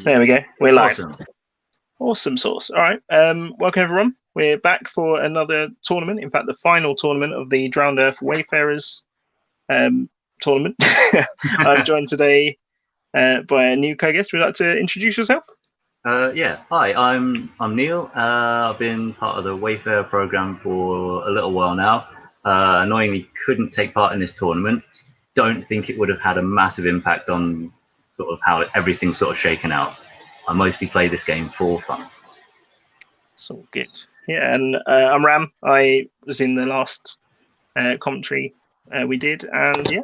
There we go. We're live. Awesome. Awesome sauce. All right. Welcome everyone. We're back for another tournament. In fact, the final tournament of the Drowned Earth Wayfarers tournament. I'm joined today by a new co-guest. Would you like to introduce yourself? Yeah. Hi, I'm Neil. I've been part of the Wayfarer program for a little while now. Annoyingly, couldn't take part in this tournament. Don't think it would have had a massive impact on sort of how everything's sort of shaken out. I mostly play this game for fun. It's all good. Yeah, and I'm Ram. I was in the last commentary we did, and yeah,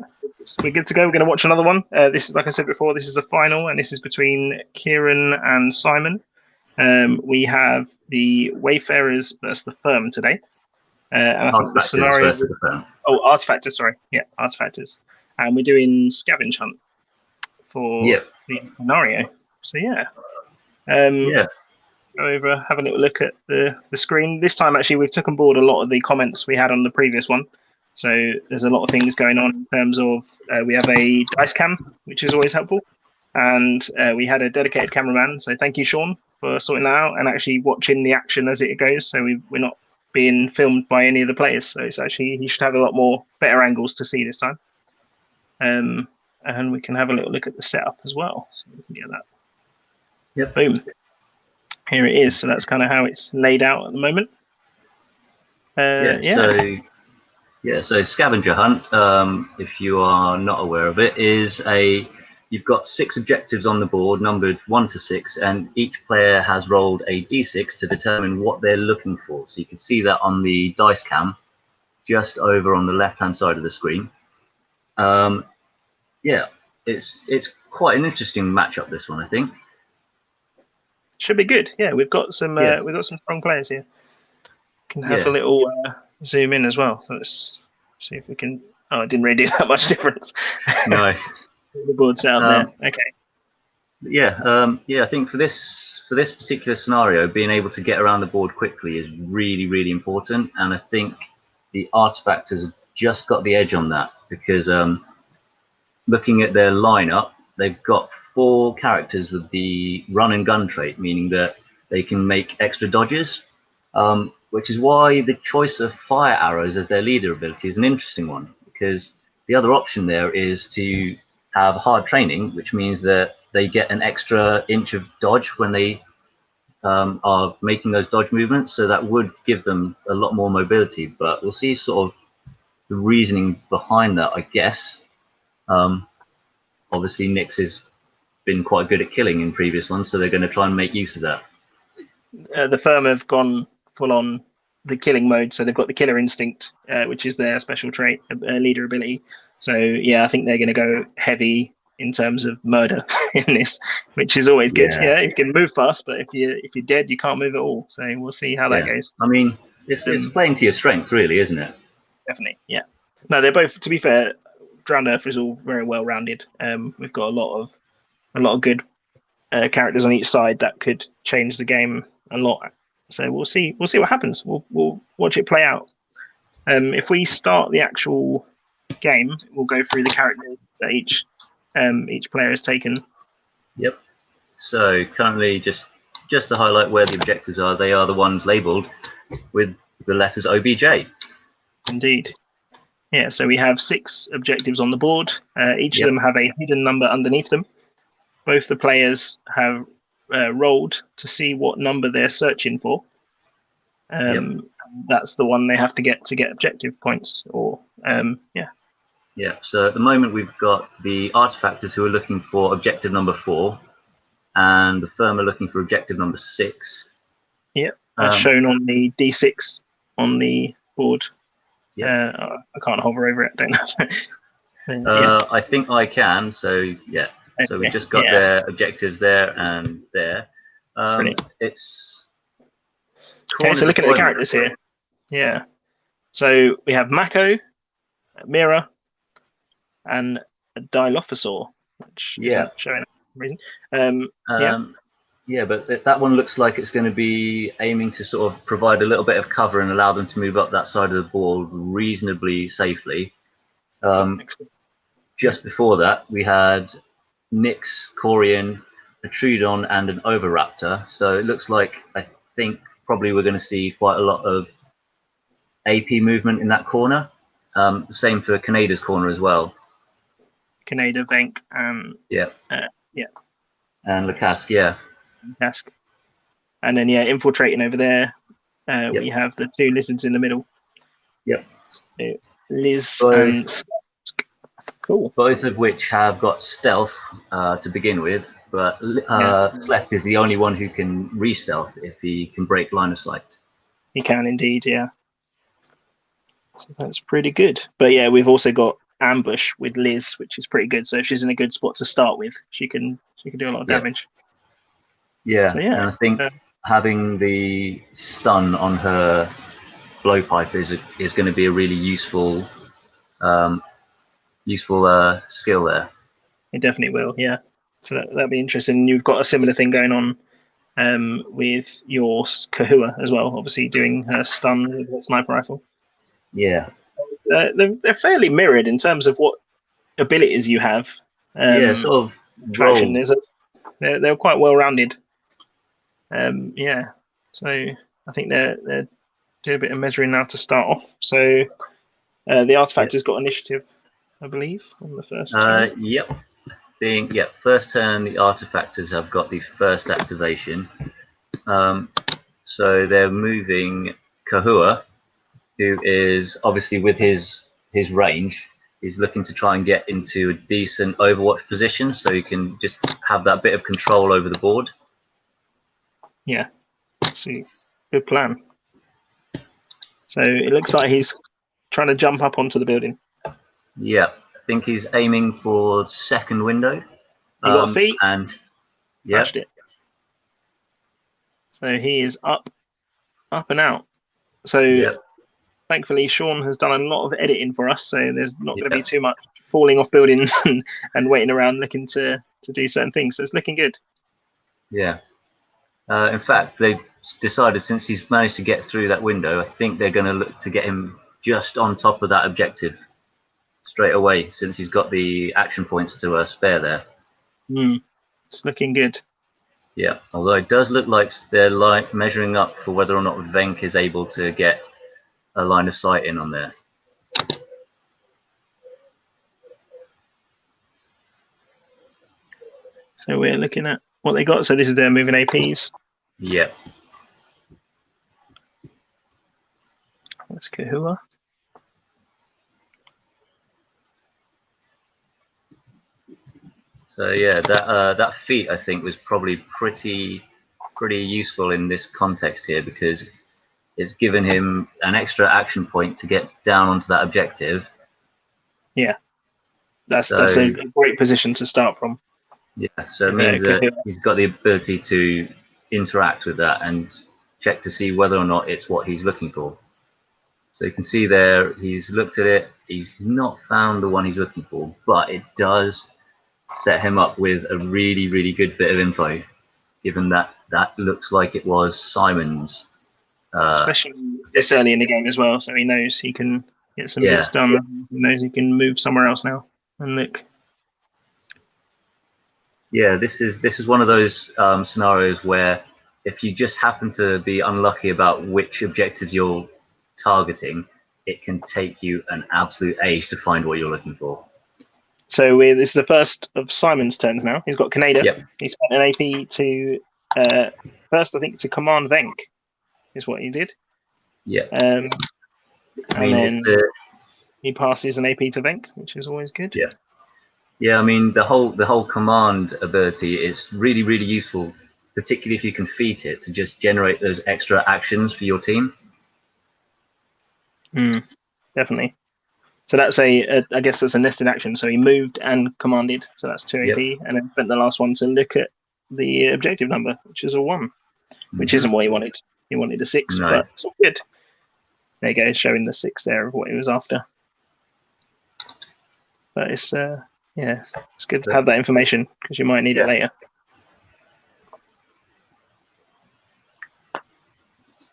we're good to go. We're going to watch another one. This is, like I said before, this is the final, and this is between Kieran and Simon. We have the Wayfarers versus the Firm today. And I think the scenario versus the Firm. Oh, Artifactors, sorry. Yeah, Artifactors. And we're doing Scavenge Hunt for the scenario. So yeah. Go over, have a little look at the screen. This time, actually, we've taken on board a lot of the comments we had on the previous one. So there's a lot of things going on in terms of we have a dice cam, which is always helpful. And we had a dedicated cameraman. So thank you, Sean, for sorting that out and actually watching the action as it goes. So we're not being filmed by any of the players. So it's actually, you should have a lot more better angles to see this time. And we can have a little look at the setup as well. So we can get that. Yep. Boom. Here it is. So that's kind of how it's laid out at the moment. So Scavenger Hunt, if you are not aware of it, is you've got 6 objectives on the board, numbered 1 to 6, and each player has rolled a d6 to determine what they're looking for. So you can see that on the dice cam, just over on the left-hand side of the screen. It's quite an interesting matchup, this one, I think. Should be good. Yeah, we've got some strong players here. Can have a little zoom in as well. So let's see if we can. Oh, it didn't really do that much difference. No. The board's out there. Okay. I think for this particular scenario, being able to get around the board quickly is really, really important. And I think the Artifactors have just got the edge on that because looking at their lineup, they've got 4 characters with the run and gun trait, meaning that they can make extra dodges, which is why the choice of fire arrows as their leader ability is an interesting one, because the other option there is to have hard training, which means that they get an extra inch of dodge when they are making those dodge movements. So that would give them a lot more mobility, but we'll see sort of the reasoning behind that, I guess. Obviously, Nyx has been quite good at killing in previous ones, so they're going to try and make use of that. The Firm have gone full on the killing mode, so they've got the killer instinct, which is their special trait, leader ability. So yeah, I think they're going to go heavy in terms of murder in this, which is always good. Yeah, you can move fast, but if you're dead, you can't move at all. So we'll see how that goes. I mean, it's playing to your strengths, really, isn't it? Definitely, yeah. No, they're both. To be fair, Drowned Earth is all very well rounded. We've got a lot of good characters on each side that could change the game a lot. So we'll see what happens. We'll watch it play out. If we start the actual game, we'll go through the characters that each player has taken. Yep. So currently, just to highlight where the objectives are, they are the ones labelled with the letters OBJ. Indeed. Yeah, so we have 6 objectives on the board. Each of them have a hidden number underneath them. Both the players have rolled to see what number they're searching for. That's the one they have to get objective points. So at the moment we've got the Artifactors who are looking for objective number 4, and the Firm are looking for objective number 6. Yep, as shown on the D6 on the board. I can't hover over it, don't know. I think I can, so yeah. So we've just got their objectives there and there. It's okay, so look at the characters here. Yeah. So we have Mako, Mira, and a Dilophosaur, which isn't showing up for some reason. But that one looks like it's going to be aiming to sort of provide a little bit of cover and allow them to move up that side of the board reasonably safely. Just before that, we had Nyx, Corian, a Trudon and an Overraptor. So it looks like, I think probably we're going to see quite a lot of AP movement in that corner. Same for Kanada's corner as well. Kaneda, Venk, and Yeah. yeah. And Lakask, yeah. Task. And then infiltrating over there, Yep. we have the two lizards in the middle. Yep. So Liz Both, and cool. Both of which have got stealth to begin with, but Sleth is the only one who can re-stealth if he can break line of sight. He can indeed, yeah. So that's pretty good. But yeah, we've also got ambush with Liz, which is pretty good. So if she's in a good spot to start with, she can do a lot of damage. Yeah, so, yeah. And I think having the stun on her blowpipe is going to be a really useful skill there. It definitely will, yeah. So that'll be interesting. You've got a similar thing going on with your Kahua as well, obviously doing her stun with her sniper rifle. Yeah. They're fairly mirrored in terms of what abilities you have. Sort of traction. They're quite well rounded. Yeah. So I think they're doing a bit of measuring now to start off. So the artifact has got initiative, I believe, on the first turn. Yep. First turn the artifactors have got the first activation. So they're moving Kahua, who is obviously with his range, he's looking to try and get into a decent overwatch position so he can just have that bit of control over the board. Yeah, see, good plan. So it looks like he's trying to jump up onto the building. Yeah, I think he's aiming for second window. He got a feet and smashed it. So he is up and out. So thankfully, Sean has done a lot of editing for us, so there's not going to be too much falling off buildings and waiting around looking to do certain things. So it's looking good. Yeah. In fact, they've decided since he's managed to get through that window, I think they're going to look to get him just on top of that objective straight away, since he's got the action points to spare there. It's looking good. Yeah, although it does look like they're measuring up for whether or not Venk is able to get a line of sight in on there. So we're looking at what they got. So this is their moving APs. Yeah. That's Kahua. So yeah, that feat I think was probably pretty useful in this context here, because it's given him an extra action point to get down onto that objective. Yeah, that's a great position to start from. Yeah, so it means that he's got the ability to interact with that and check to see whether or not it's what he's looking for. So you can see there, he's looked at it, he's not found the one he's looking for, but it does set him up with a really good bit of info, given that looks like it was Simon's. Especially this early in the game as well, so he knows he can get some bits done. He knows he can move somewhere else now and look. Yeah, this is one of those scenarios where if you just happen to be unlucky about which objectives you're targeting, it can take you an absolute age to find what you're looking for. So this is the first of Simon's turns now. He's got Kaneda. Yep. He spent an AP to first, I think, to command Venk is what he did. Yeah. And then he passes an AP to Venk, which is always good. Yeah. Yeah, I mean the whole command ability is really useful, particularly if you can feat it to just generate those extra actions for your team. Definitely. So that's I guess that's a nested action. So he moved and commanded, so that's 2 AP, and then spent the last one to look at the objective number, which is a 1, which isn't what he wanted. He wanted a 6, but it's all good. There you go, showing the 6 there of what he was after. But it's it's good to have that information because you might need it later.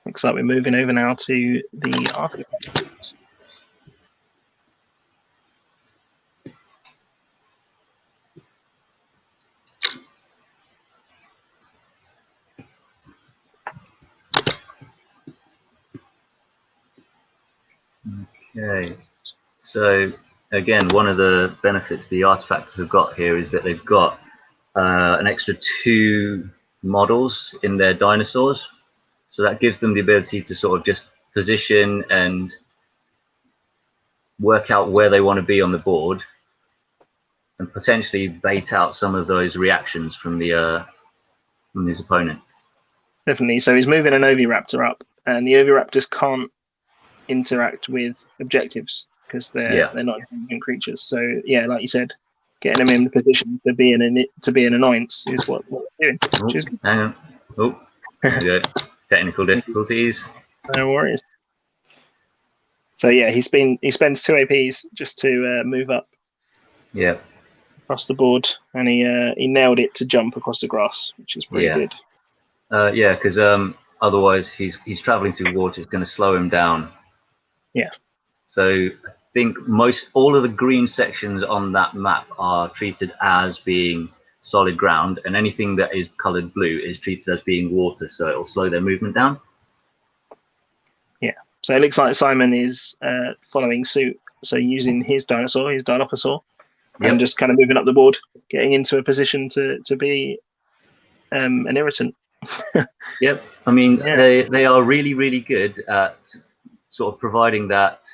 Looks like we're moving over now to the artifact. Okay. So again, one of the benefits the artifactors have got here is that they've got an extra 2 models in their dinosaurs. So that gives them the ability to sort of just position and work out where they want to be on the board, and potentially bait out some of those reactions from his opponent. Definitely. So he's moving an Oviraptor up, and the Oviraptors can't interact with objectives because they're not intelligent creatures. So yeah, like you said, getting them in the position to be an annoyance is what we're doing. Hang on. Oh, there we go. Technical difficulties. No worries. So yeah, he spends 2 APs just to move up. Yeah. Across the board, and he nailed it to jump across the grass, which is pretty good. Yeah, because otherwise he's traveling through water. It's going to slow him down. Yeah. So I think all of the green sections on that map are treated as being solid ground, and anything that is coloured blue is treated as being water. So it'll slow their movement down. Yeah. So it looks like Simon is following suit. So using his dinosaur, his Dilophosaur, and just kind of moving up the board, getting into a position to be an irritant. Yep. I mean, they are really, really good at sort of providing that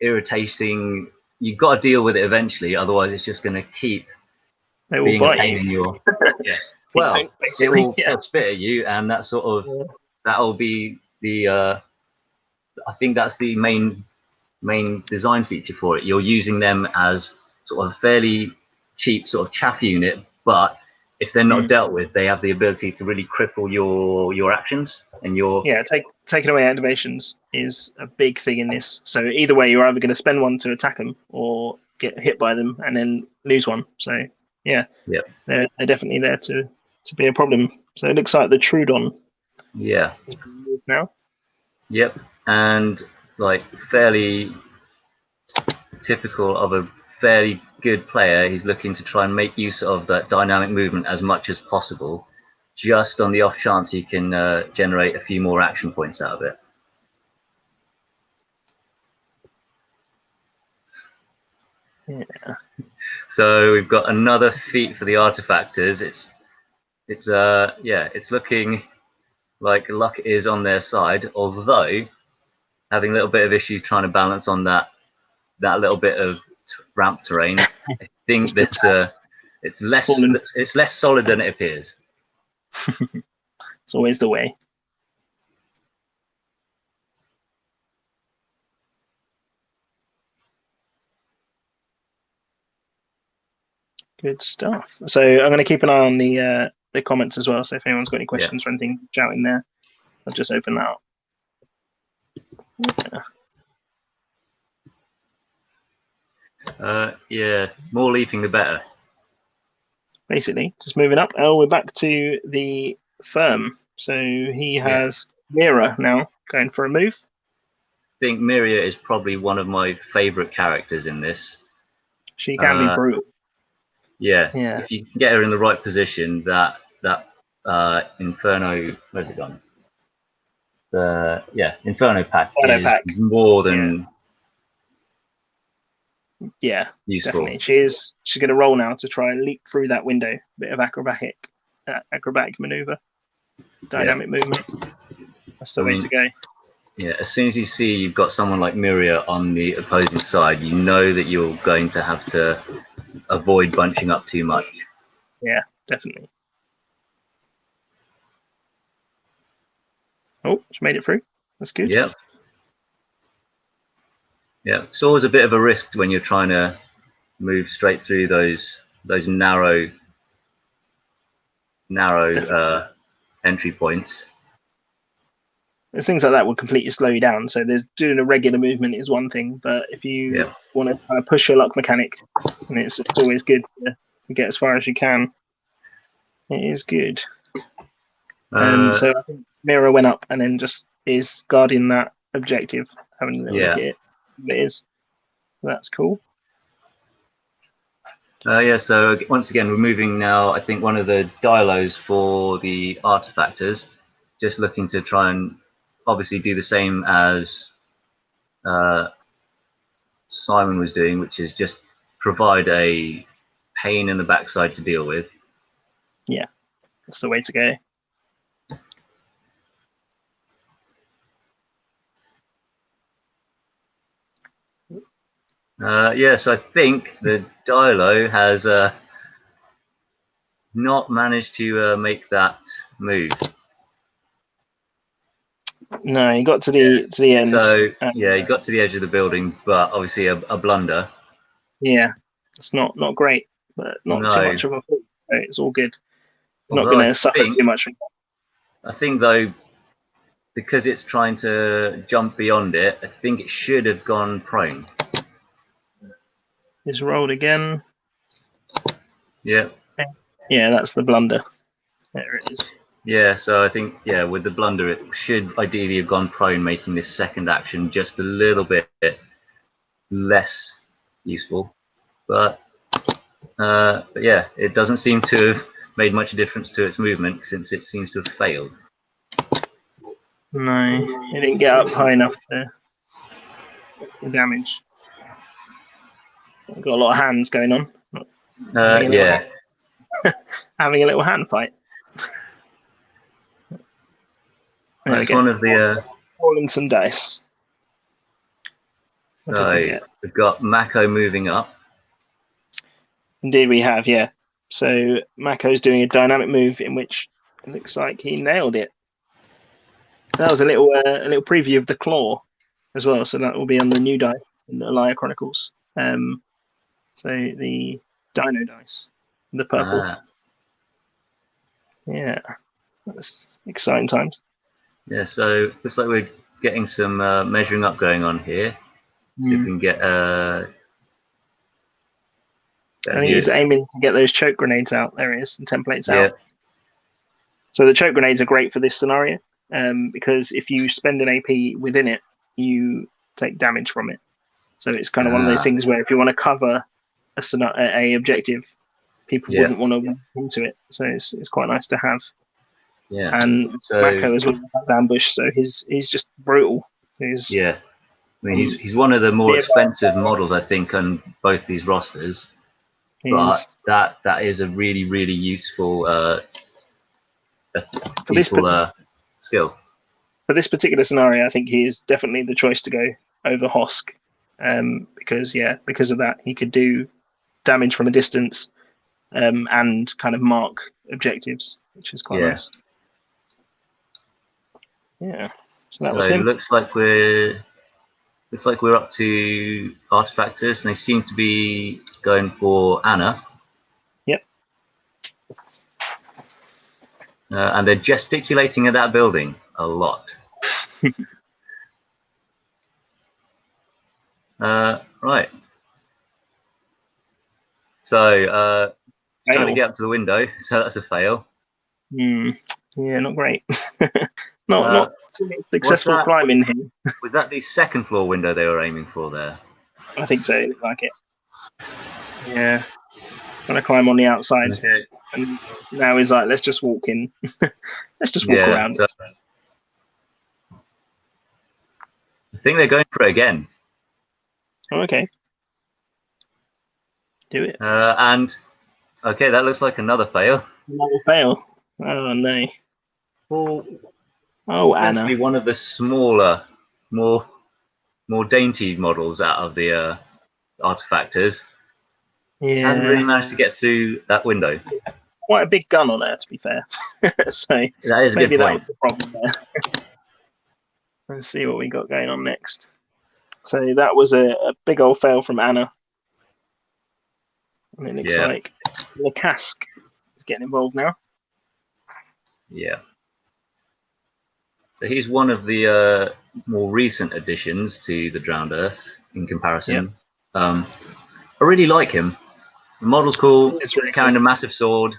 irritating. You've got to deal with it eventually, otherwise it's just going to keep being a pain in your. Yeah. Well, it will spit at you, and that sort of that'll be the. I think that's the main design feature for it. You're using them as sort of a fairly cheap sort of chaff unit, but if they're not dealt with, they have the ability to really cripple your actions and your. Yeah, taking away activations is a big thing in this. So either way, you're either going to spend one to attack them or get hit by them and then lose one. So yeah, they're definitely there to be a problem. So it looks like the Trudon. Yeah. Now. Yep, and like fairly typical of a fairly good player, he's looking to try and make use of that dynamic movement as much as possible, just on the off chance he can generate a few more action points out of it. Yeah. So we've got another feat for the artifactors. It's looking like luck is on their side, although having a little bit of issue trying to balance on that little bit of ramp terrain. I think that it's less solid than it appears. It's always the way. Good stuff. So I'm going to keep an eye on the comments as well. So if anyone's got any questions or anything, shout in there. I'll just open that up. Yeah, more leaping the better. Basically, just moving up. Oh, we're back to the firm. So he has Mira now going for a move. I think Miria is probably one of my favourite characters in this. She can be brutal. Yeah. If you can get her in the right position, that Inferno, where's it gone? Inferno pack is more than useful. Definitely. She's going to roll now to try and leap through that window. Bit of acrobatic maneuver, dynamic movement. That's the way to go. Yeah, as soon as you see you've got someone like Miria on the opposing side, you know that you're going to have to avoid bunching up too much. Yeah, definitely. Oh, she made it through. That's good. Yeah. Yeah, it's always a bit of a risk when you're trying to move straight through those narrow entry points. There's things like that will completely slow you down. So there's doing a regular movement is one thing, but if you want to kind of push your luck mechanic, and it's always good to get as far as you can. It is good. So I think Mira went up and then just is guarding that objective, having a little look at it. It is. That's cool. So once again, we're moving now. I think one of the dialos for the artifactors, just looking to try and obviously do the same as Simon was doing, which is just provide a pain in the backside to deal with. Yeah, that's the way to go. Yes, I think the Dialo has not managed to make that move. No, he got to the end. So yeah, he got to the edge of the building, but obviously a blunder. Yeah, it's not great, but not too much of a fault. It's all good. He's not going to suffer too much. I think though, because it's trying to jump beyond it, I think it should have gone prone. He's rolled again. Yeah. Yeah, that's the blunder. There it is. Yeah, so I think, yeah, with the blunder, it should ideally have gone prone, making this second action just a little bit less useful. But yeah, it doesn't seem to have made much difference to its movement since it seems to have failed. No, it didn't get up high enough to damage. Got a lot of hands going on. Yeah. Having a little hand fight. That's one of the... rolling some dice. So we've got Mako moving up. Indeed we have, yeah. So Mako's doing a dynamic move in which it looks like he nailed it. That was a little preview of the claw as well, so that will be on the new dice in the Alaya Chronicles. So the Dino dice, the purple. Yeah, that's exciting times. Yeah, so looks like we're getting some measuring up going on here. See if we can get. I think he's aiming to get those choke grenades out. There it is, the templates out. So the choke grenades are great for this scenario because if you spend an AP within it, you take damage from it. So it's kind of one of those things where if you want to cover a objective, people wouldn't want to walk into it. So it's quite nice to have. Yeah. And Mako as well has ambush, so he's just brutal. Yeah. I mean, he's one of the more expensive models, I think, on both these rosters. But that is a really, really useful skill. For this particular scenario, I think he is definitely the choice to go over Hosk, because of that he could do damage from a distance and kind of mark objectives, which is quite nice. Yeah. So that was him. Looks like we're up to artifactors, and they seem to be going for Anna. Yep. And they're gesticulating at that building a lot. Right. So trying to get up to the window, so that's a fail. Yeah, not great. not successful climbing here. Was that the second floor window they were aiming for there? I think so. It looked like it. Yeah. Trying to climb on the outside. Okay. And now he's like, let's just walk in. Let's just walk around. So I think they're going for it again. Oh, okay. Do it. And okay, that looks like another fail. Another fail. Oh no. Well, essentially Anna. One of the smaller, more dainty models out of the artifactors. Yeah. Hasn't really managed to get through that window. Quite a big gun on there, to be fair. So that is a maybe good point. That was the problem there. Let's see what we got going on next. So that was a big old fail from Anna. And it looks like the cask is getting involved now. Yeah. So he's one of the more recent additions to the Drowned Earth in comparison. I really like him. The model's cool. He's carrying a massive sword.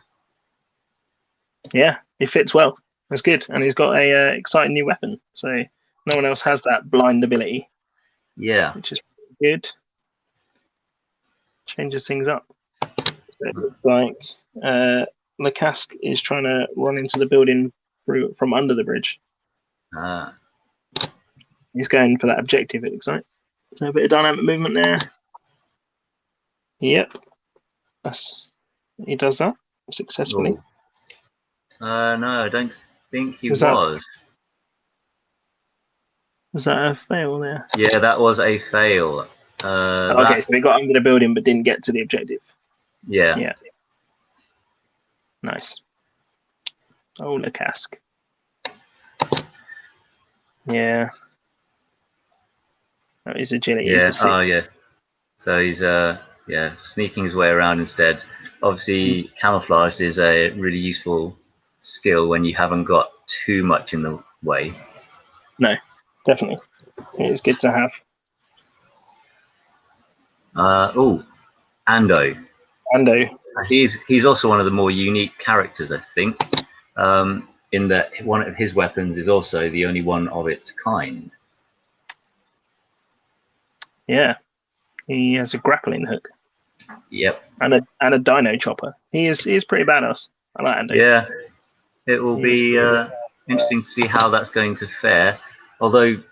Yeah, he fits well. That's good. And he's got a exciting new weapon. So no one else has that blind ability. Yeah. Which is pretty good. Changes things up. So it looks like the cask is trying to run into the building from under the bridge. He's going for that objective, it looks like. So a bit of dynamic movement there. Yep. He does that successfully. Ooh. No, I don't think he was. Was that a fail there? Yeah, that was a fail. Okay, so he got under the building but didn't get to the objective. Yeah. Yeah. Nice. Oh, the cask. Yeah. That is agility. Yeah. Oh, yeah. So he's sneaking his way around instead. Obviously, camouflage is a really useful skill when you haven't got too much in the way. No, definitely. It's good to have. Oh, Ando. He's also one of the more unique characters, I think, in that one of his weapons is also the only one of its kind. Yeah, he has a grappling hook. Yep. And a dino chopper. He is pretty badass. I like Ando. Yeah, it will be interesting to see how that's going to fare. Although,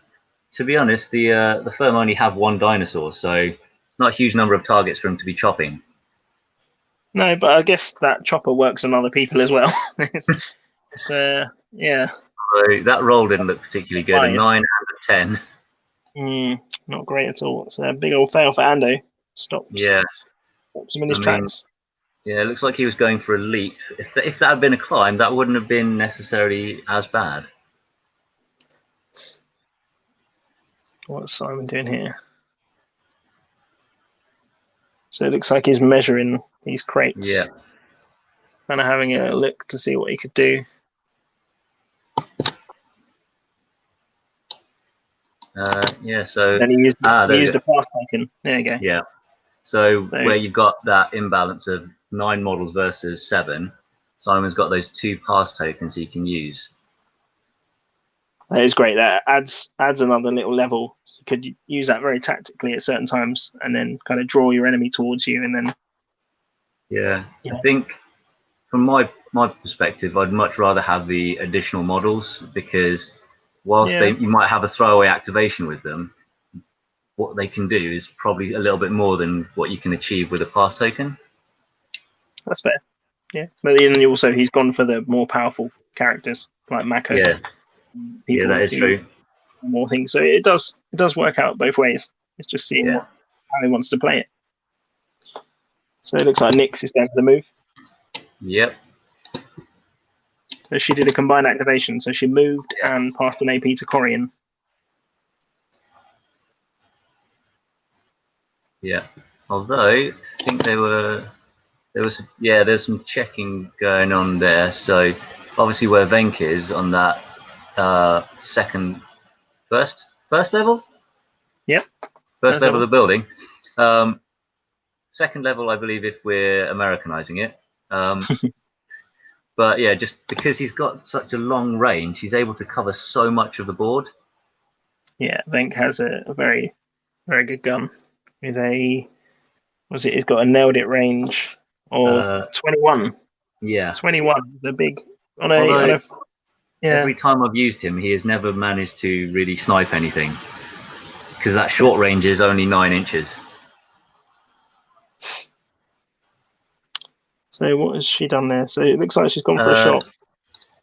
to be honest, the firm only have one dinosaur, so not a huge number of targets for him to be chopping. No, but I guess that chopper works on other people as well. Yeah. So that roll didn't look particularly good. A 9 out of 10. Not great at all. It's a big old fail for Ando. Stops him in his tracks. Yeah, it looks like he was going for a leap. If that had been a climb, that wouldn't have been necessarily as bad. What's Simon doing here? So it looks like he's measuring these crates. Yeah. Kind of having a look to see what he could do. So then he used a pass token. There you go. Yeah. So where you've got that imbalance of 9 models versus 7, Simon's got those 2 pass tokens he can use. That is great. That adds another little level. You could use that very tactically at certain times, and then kind of draw your enemy towards you, and then. Yeah. I think from my perspective, I'd much rather have the additional models, because whilst you might have a throwaway activation with them, what they can do is probably a little bit more than what you can achieve with a pass token. That's fair. Yeah, but then he's gone for the more powerful characters like Mako. Yeah, that is true. More things, so it does work out both ways. It's just seeing how he wants to play it. So it looks like Nyx is going for the move. Yep. So she did a combined activation. So she moved and passed an AP to Corian. Yeah. Although I think there's some checking going on there. So obviously where Venk is on that first level. Yep. First level of the building. Second level, I believe, if we're Americanizing it. But yeah, just because he's got such a long range, he's able to cover so much of the board. Yeah, Venk has a very, very good gun with he's got a nailed it range of 21. Yeah. 21. The big every time I've used him, he has never managed to really snipe anything, because that short range is only 9 inches. So what has she done there? So it looks like she's gone for a shot.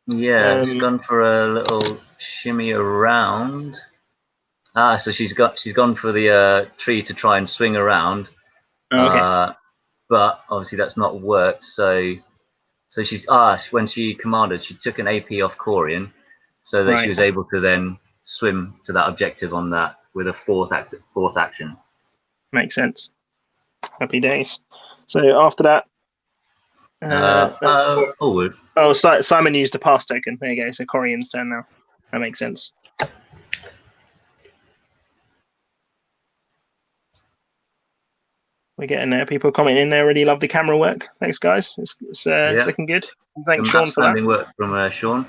Yeah, she's gone for a little shimmy around. So she's gone for the tree to try and swing around. Okay. But obviously that's not worked. So she's when she commanded, she took an AP off Corian, so that she was able to then swim to that objective on that with a fourth action. Makes sense. Happy days. So after that. Simon used a pass token. There you go. So Corian's turn now. That makes sense. We're getting there. People commenting there. Really love the camera work. Thanks, guys. It's looking good. Thanks, Sean, for that. Work from Sean.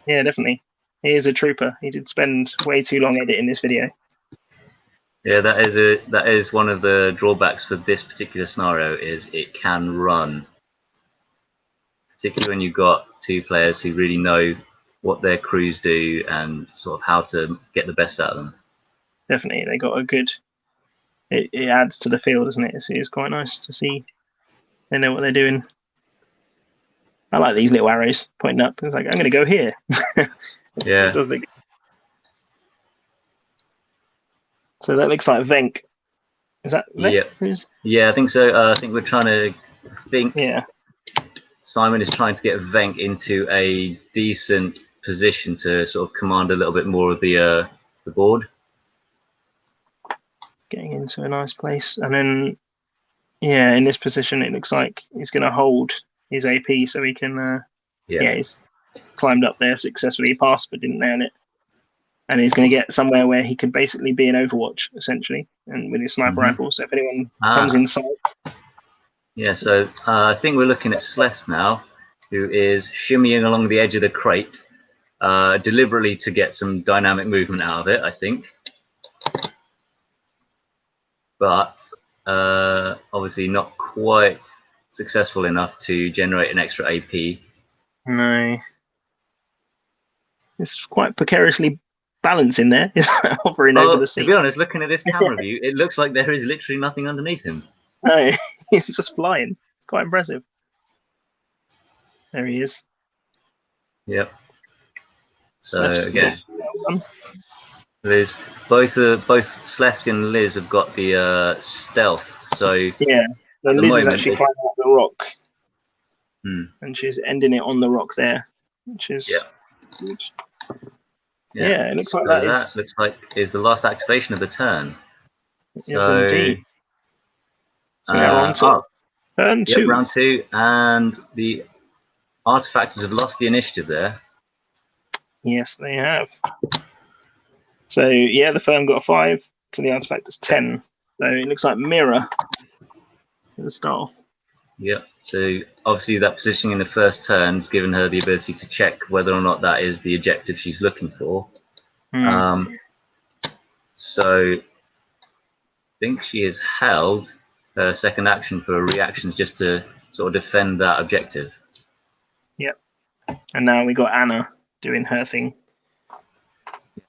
Yeah, definitely. He is a trooper. He did spend way too long editing this video. Yeah, that is one of the drawbacks for this particular scenario, is it can run. Particularly when you've got 2 players who really know what their crews do and sort of how to get the best out of them. Definitely, they got a good it adds to the feel, doesn't it? It's quite nice to see they know what they're doing. I like these little arrows pointing up. It's like, I'm going to go here. Yeah. It does look. So that looks like Venk. Is that Venk? Yeah. Yeah, I think so. I think we're trying to think. Yeah. Simon is trying to get Venk into a decent position to sort of command a little bit more of the board. Getting into a nice place. And then, yeah, in this position, it looks like he's going to hold his AP so he can, he's climbed up there successfully. He passed but didn't nail it. And he's going to get somewhere where he could basically be an Overwatch, essentially, and with his sniper rifle. So if anyone comes inside. Yeah, so I think we're looking at Slesk now, who is shimmying along the edge of the crate, deliberately to get some dynamic movement out of it, I think. But obviously not quite successful enough to generate an extra AP. No. It's quite precariously balancing there. Is hovering over the seat. To be honest, looking at this camera view, it looks like there is literally nothing underneath him. No, he's just flying. It's quite impressive. There he is. Yep. So Slesk again, Liz, both Slesk and Liz have got the stealth. So yeah, Liz is actually climbing up the rock, and she's ending it on the rock there, which is good. Yeah, it looks like that looks like is the last activation of the turn. Yes, indeed. We are on to turn 2. Round 2, and the artifactors have lost the initiative there. Yes, they have. So yeah, the firm got a 5 to the artifactors 10. So it looks like mirror at the start. Yep. So obviously that positioning in the first turn's given her the ability to check whether or not that is the objective she's looking for. So I think she has held her second action for reactions just to sort of defend that objective. Yep. And now we got Anna doing her thing.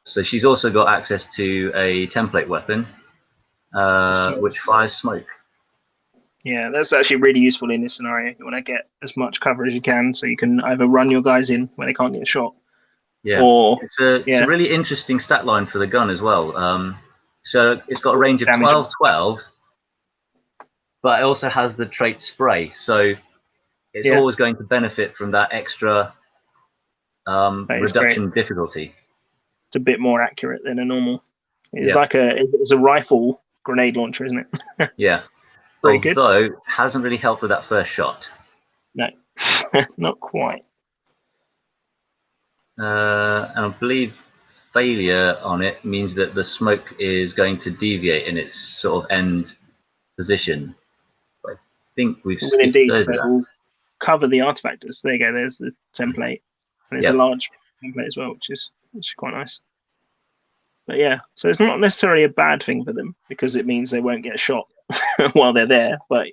So she's also got access to a template weapon, which fires smoke. Yeah, that's actually really useful in this scenario. You want to get as much cover as you can, so you can either run your guys in where they can't get shot. Yeah, or, it's a really interesting stat line for the gun as well. So it's got a range of 12-12, but it also has the trait spray. So it's always going to benefit from that extra reduction in difficulty. It's a bit more accurate than a normal. It's like it's a rifle grenade launcher, isn't it? Yeah. Although it hasn't really helped with that first shot. No, not quite. And I believe failure on it means that the smoke is going to deviate in its sort of end position. I think we've skipped over that. We'll cover the artifactors. There you go. There's the template, and it's a large template as well, which is quite nice. But yeah, so it's not necessarily a bad thing for them because it means they won't get shot while they're there. But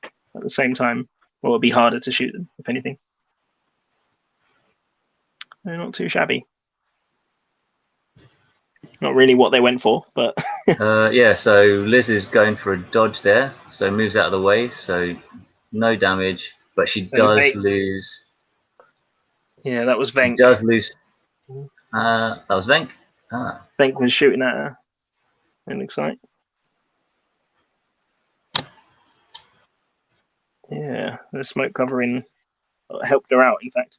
at the same time, it'll be harder to shoot them, if anything. They're not too shabby. Not really what they went for, but yeah. So Liz is going for a dodge there, so moves out of the way, so no damage, but she does lose. Yeah, that was Venk. She does lose. That was Venk. Venk was shooting at her. It looks like. Yeah, the smoke covering helped her out, in fact.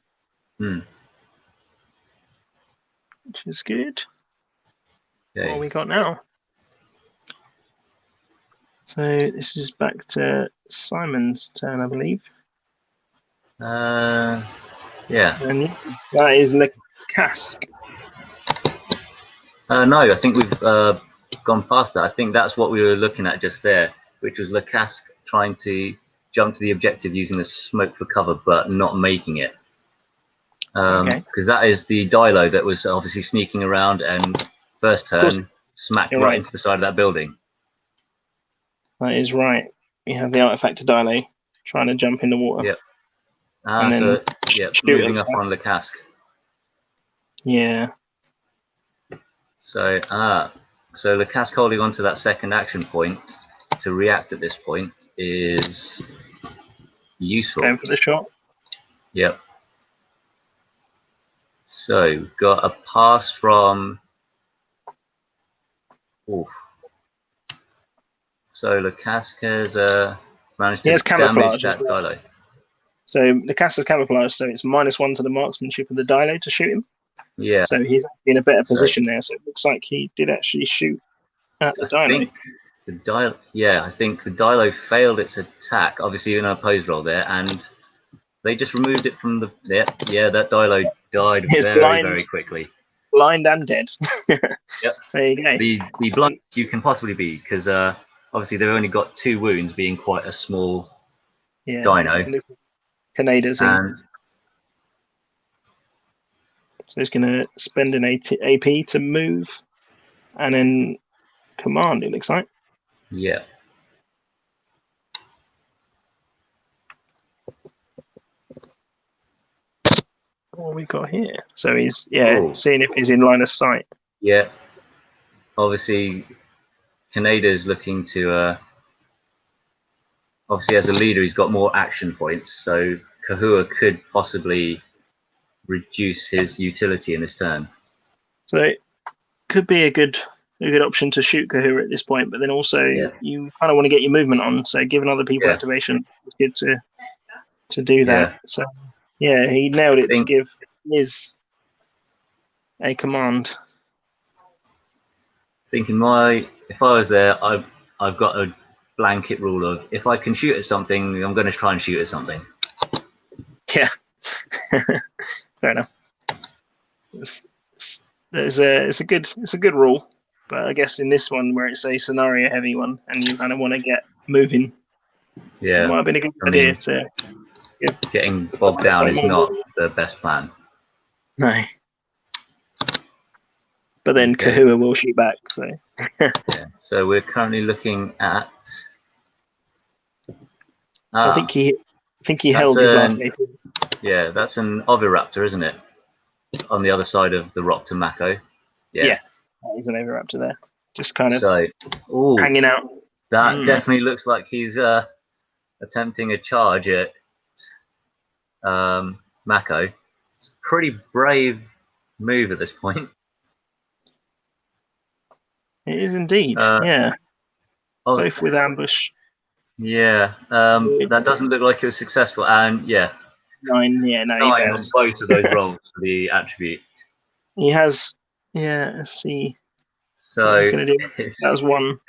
Which is good. Okay. What we got now? So this is back to Simon's turn, I believe. Yeah. And that is Le Casque. No, I think we've gone past that. I think that's what we were looking at just there, which was Le Casque trying to jump to the objective using the smoke for cover, but not making it. Because that is the Dilo that was obviously sneaking around and first turn smacked right into the side of that building. That is right. We have the artifact Dilo trying to jump in the water. Yep. So moving up on Le Casque. Yeah. So So Lacasse holding on to that second action point to react at this point is useful. Going for the shot. Yep. So got a pass from. Oof. So Lacasse has managed to damage that Dilo. So Lacasse is camouflage, so it's -1 to the marksmanship of the Dilo to shoot him. Yeah. So he's in a better position there. So it looks like he did actually shoot at the Dilo. I think the Dilo failed its attack, obviously in a pose roll there, and they just removed it from the. Yeah, that Dilo died very quickly. Blind and dead. Yep. There you go. The blind you can possibly be, because obviously they've only got 2 wounds, being quite a small dino. Canada's in. So he's going to spend an AP to move and then command, it looks like. Yeah. What have we got here? So he's, seeing if he's in line of sight. Yeah. Obviously, Canada's looking to... obviously, as a leader, he's got more action points, so Kahua could possibly reduce his utility in this turn. So it could be a good option to shoot Kahua at this point, but then also you kind of want to get your movement on. So giving other people activation is good to do that. So he nailed it to give Liz a command. I think if I was there, I've got a blanket rule of if I can shoot at something, I'm going to try and shoot at something. Yeah. Fair enough. It's a good rule, but I guess in this one where it's a scenario heavy one and you kind of want to get moving, it might have been a good idea to. Getting bogged down is not the best plan. No. But then Kahua will shoot back. So. So we're currently looking at. I think he held his last AP. Yeah, that's an Oviraptor, isn't it? On the other side of the rock to Mako. Yeah, he's an Oviraptor there, just kind of hanging out. That definitely looks like he's attempting a charge at Mako. It's a pretty brave move at this point. It is indeed. Both with ambush. Yeah, that doesn't look like it was successful, and 9. Yeah, no, he on both of those rolls for the attribute. He has. Yeah, let's see. So that was 1.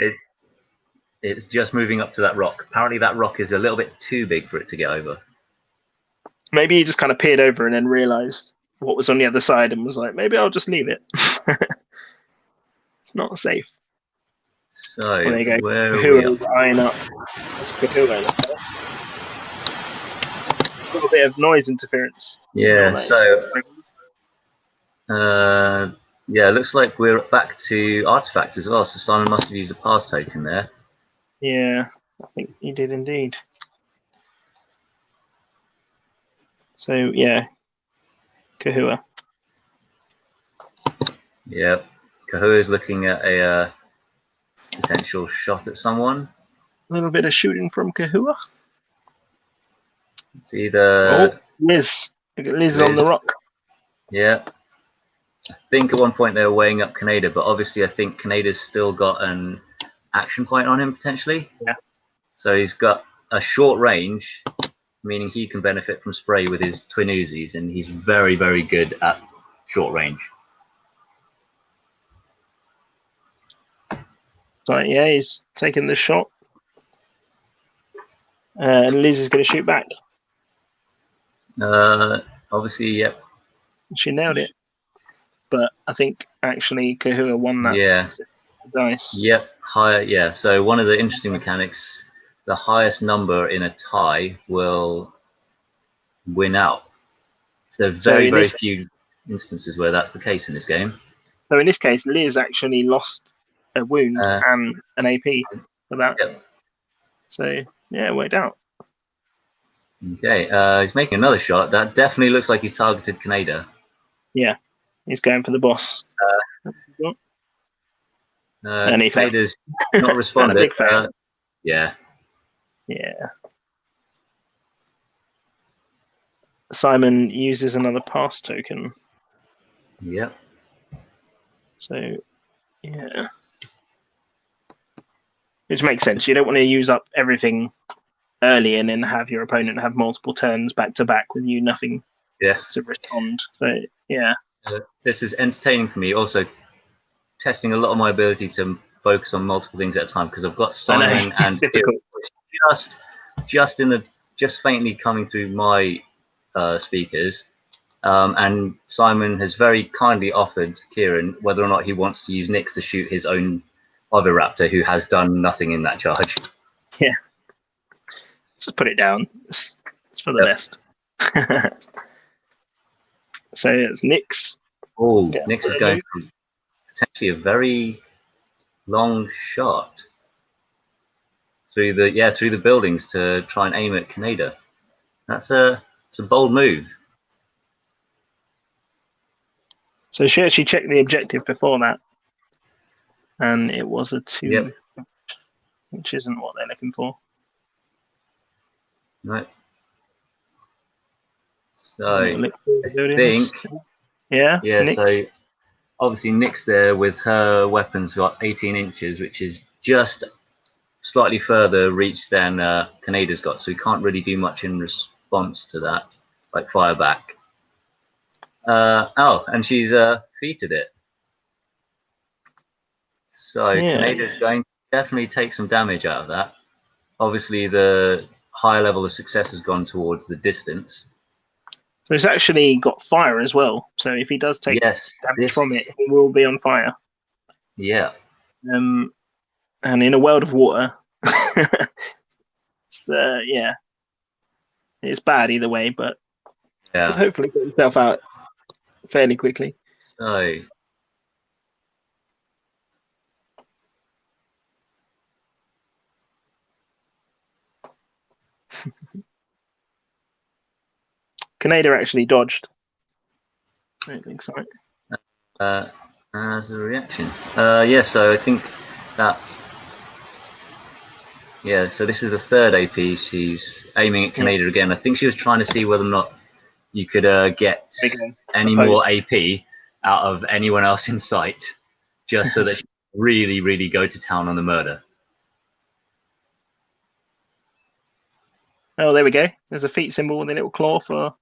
It's just moving up to that rock. Apparently, that rock is a little bit too big for it to get over. Maybe he just kind of peered over and then realized what was on the other side and was like, maybe I'll just leave it. It's not safe. So there you go. Where are we eyeing up? That's Kahua. A little bit of noise interference. Yeah. So. It looks like we're back to artifact as well. So Simon must have used a pass token there. Yeah, I think he did indeed. So Kahua. Yep, Kahua is looking at a potential shot at someone. A little bit of shooting from Kahua. It's either Liz. Liz on the rock. Yeah. I think at one point they were weighing up Canada, but obviously I think Canada's still got an action point on him potentially. Yeah. So he's got a short range, meaning he can benefit from spray with his twin Uzis, and he's very, very good at short range. So he's taking the shot. And Liz is going to shoot back. Obviously, yep. She nailed it. But I think actually Kahua won that. Yeah. Dice. Yep. Higher. Yeah. So one of the interesting mechanics, the highest number in a tie will win out. So there are very, very few instances where that's the case in this game. So in this case, Liz actually lost a wound and an AP for that. Yep. So it worked out. Okay. He's making another shot. That definitely looks like he's targeted Canada. Yeah. He's going for the boss. And he failed. Vader's not responded. Big fail. Yeah. Yeah. Simon uses another pass token. Yep. So, yeah. Which makes sense. You don't want to use up everything early and then have your opponent have multiple turns back to back with you nothing to respond. So, yeah. This is entertaining for me. Also, testing a lot of my ability to focus on multiple things at a time because I've got Simon and difficult. just faintly coming through my speakers, and Simon has very kindly offered Kieran whether or not he wants to use Nyx to shoot his own other raptor who has done nothing in that charge. Yeah, just put it down. It's for the best. So it's Nyx. Oh, Nyx is going for potentially a very long shot through the buildings to try and aim at Kaneda. It's a bold move. So she actually checked the objective before that, and it was a 2, which isn't what they're looking for. Right. So I think, Nyx. So obviously Nyx there with her weapons got 18 inches, which is just slightly further reach than Kaneda's got, so he can't really do much in response to that, like fire back. And she's defeated it. So Kaneda's going to definitely take some damage out of that. Obviously, the higher level of success has gone towards the distance. So it's actually got fire as well. So if he does take damage from it, he will be on fire. Yeah. And in a world of water, it's bad either way, but could hopefully get himself out fairly quickly. So Kaneda actually dodged. I don't think so. As a reaction, so I think that. Yeah, so this is the third AP. She's aiming at Kaneda again. I think she was trying to see whether or not you could get any more AP out of anyone else in sight, just so that she really, really go to town on the murder. Oh, there we go. There's a feet symbol with a little claw for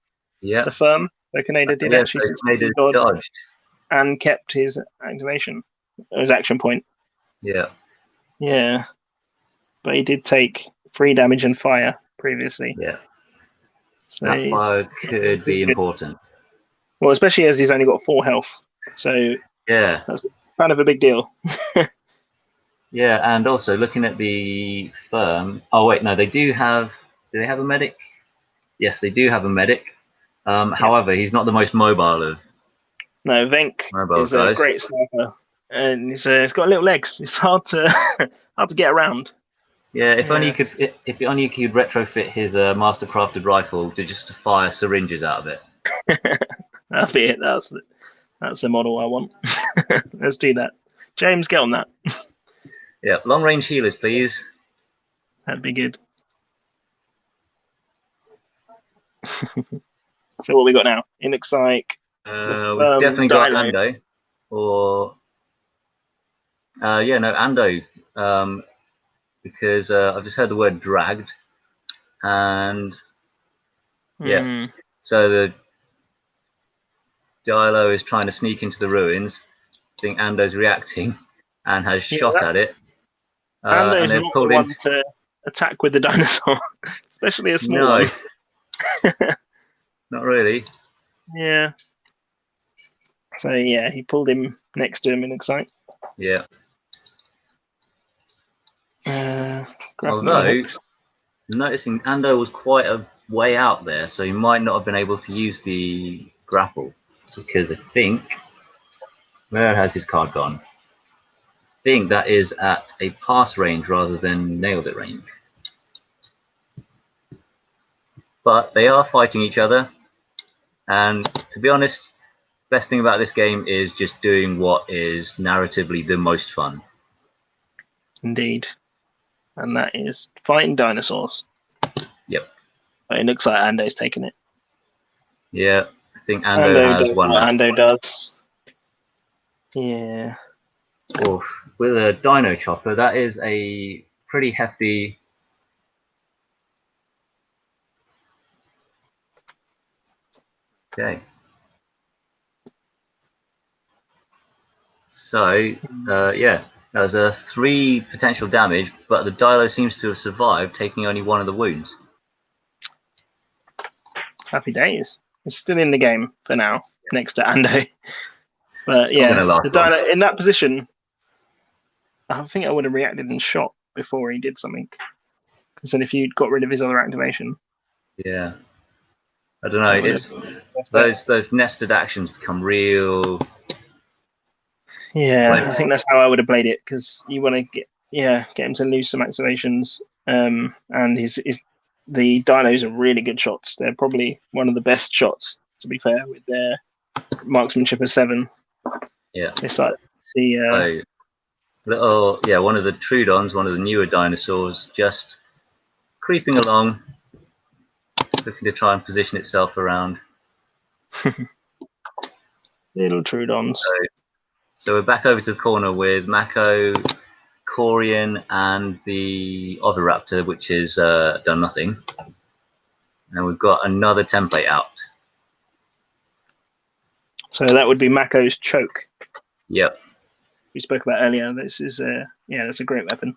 the firm. So Kaneda did actually successfully dodge and kept his activation, his action point. Yeah. Yeah. But he did take 3 damage and fire previously. Yeah. So that fire could be important. Well, especially as he's only got 4 health. So that's kind of a big deal. Yeah, and also looking at the firm. Oh wait, no, do they have a medic? Yes, they do have a medic. However, he's not the most mobile of. No, Venk is a great sniper, and he's got little legs. It's hard to get around. Yeah, if only you could retrofit his mastercrafted rifle to just fire syringes out of it. That'll be it. That's the model I want. Let's do that. James, get on that. Yeah, long range healers, please. That'd be good. So what we got now? It looks like we've definitely got Ando, or Ando, because I've just heard the word dragged, and so the Dialo is trying to sneak into the ruins. I think Ando's reacting and has shot at it. Ando's not the one to attack with the dinosaur, especially a small one. Not really. Yeah. So he pulled him next to him in Excite. Yeah. Although noticing Ando was quite a way out there, so he might not have been able to use the grapple, because I think where has his card gone? I think that is at a pass range rather than nailed it range. But they are fighting each other. And to be honest, best thing about this game is just doing what is narratively the most fun. Indeed. And that is fighting dinosaurs. Yep. It looks like Ando's taking it. Yeah, I think Ando has won that. Ando does. Yeah. Oof. With a dino chopper, that is a pretty hefty. Okay. So, yeah, that was a 3 potential damage, but the Dilo seems to have survived, taking only 1 of the wounds. Happy days. It's still in the game for now, next to Ando. But It's not gonna last the long. Dilo in that position, I think I would have reacted and shot before he did something. Because then if you got rid of his other activation. Yeah. I don't know. It's those nested actions become real. Yeah, I think that's how I would have played it, because you want to get him to lose some activations. And the dinos are really good shots. They're probably one of the best shots, to be fair, with their marksmanship of 7. Yeah. It's like the one of the Troodons, one of the newer dinosaurs, just creeping along, looking to try and position itself around. little Troodons. So we're back over to the corner with Mako, Corian, and the Oviraptor, which has done nothing. And we've got another template out. So that would be Mako's choke. Yep. We spoke about earlier. This is that's a great weapon.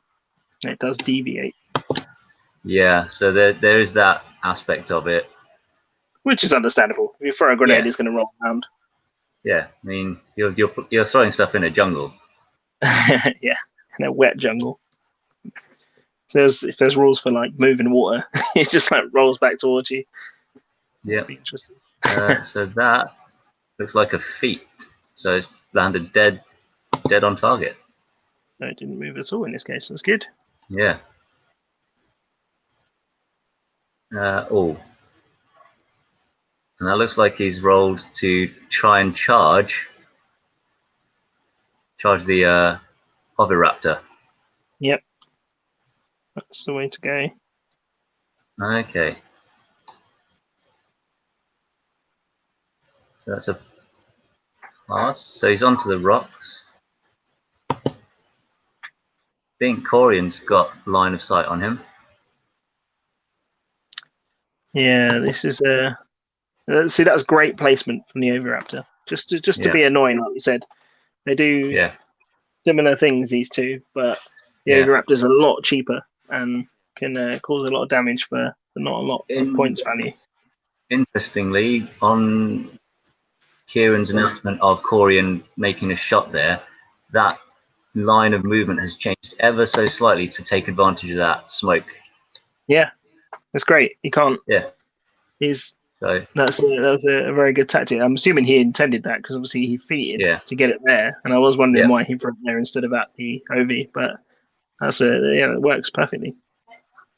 It does deviate. Yeah, so there is that aspect of it, which is understandable. If you throw a grenade, it's going to roll around. Yeah, I mean you're throwing stuff in a jungle. Yeah, in a wet jungle. If there's rules for like moving water, it just like rolls back towards you. Yeah. Interesting. So that looks like a feat. So it's landed dead on target. No, it didn't move at all in this case. That's good. Yeah. And that looks like he's rolled to try and charge the Oviraptor. Yep. That's the way to go. Okay. So that's a pass. So he's onto the rocks. I think Corian's got line of sight on him. Yeah, this is see, that's great placement from the Oviraptor. Just to be annoying, like you said. They do similar things, these two, but the Oviraptor's a lot cheaper and can cause a lot of damage for not a lot of points value. Interestingly, on Kieran's announcement of Corian making a shot there, that line of movement has changed ever so slightly to take advantage of that smoke. Yeah, that's great. He can't. Yeah. That was a very good tactic. I'm assuming he intended that because obviously he feated to get it there, and I was wondering why he put it there instead of at the OV. But it works perfectly.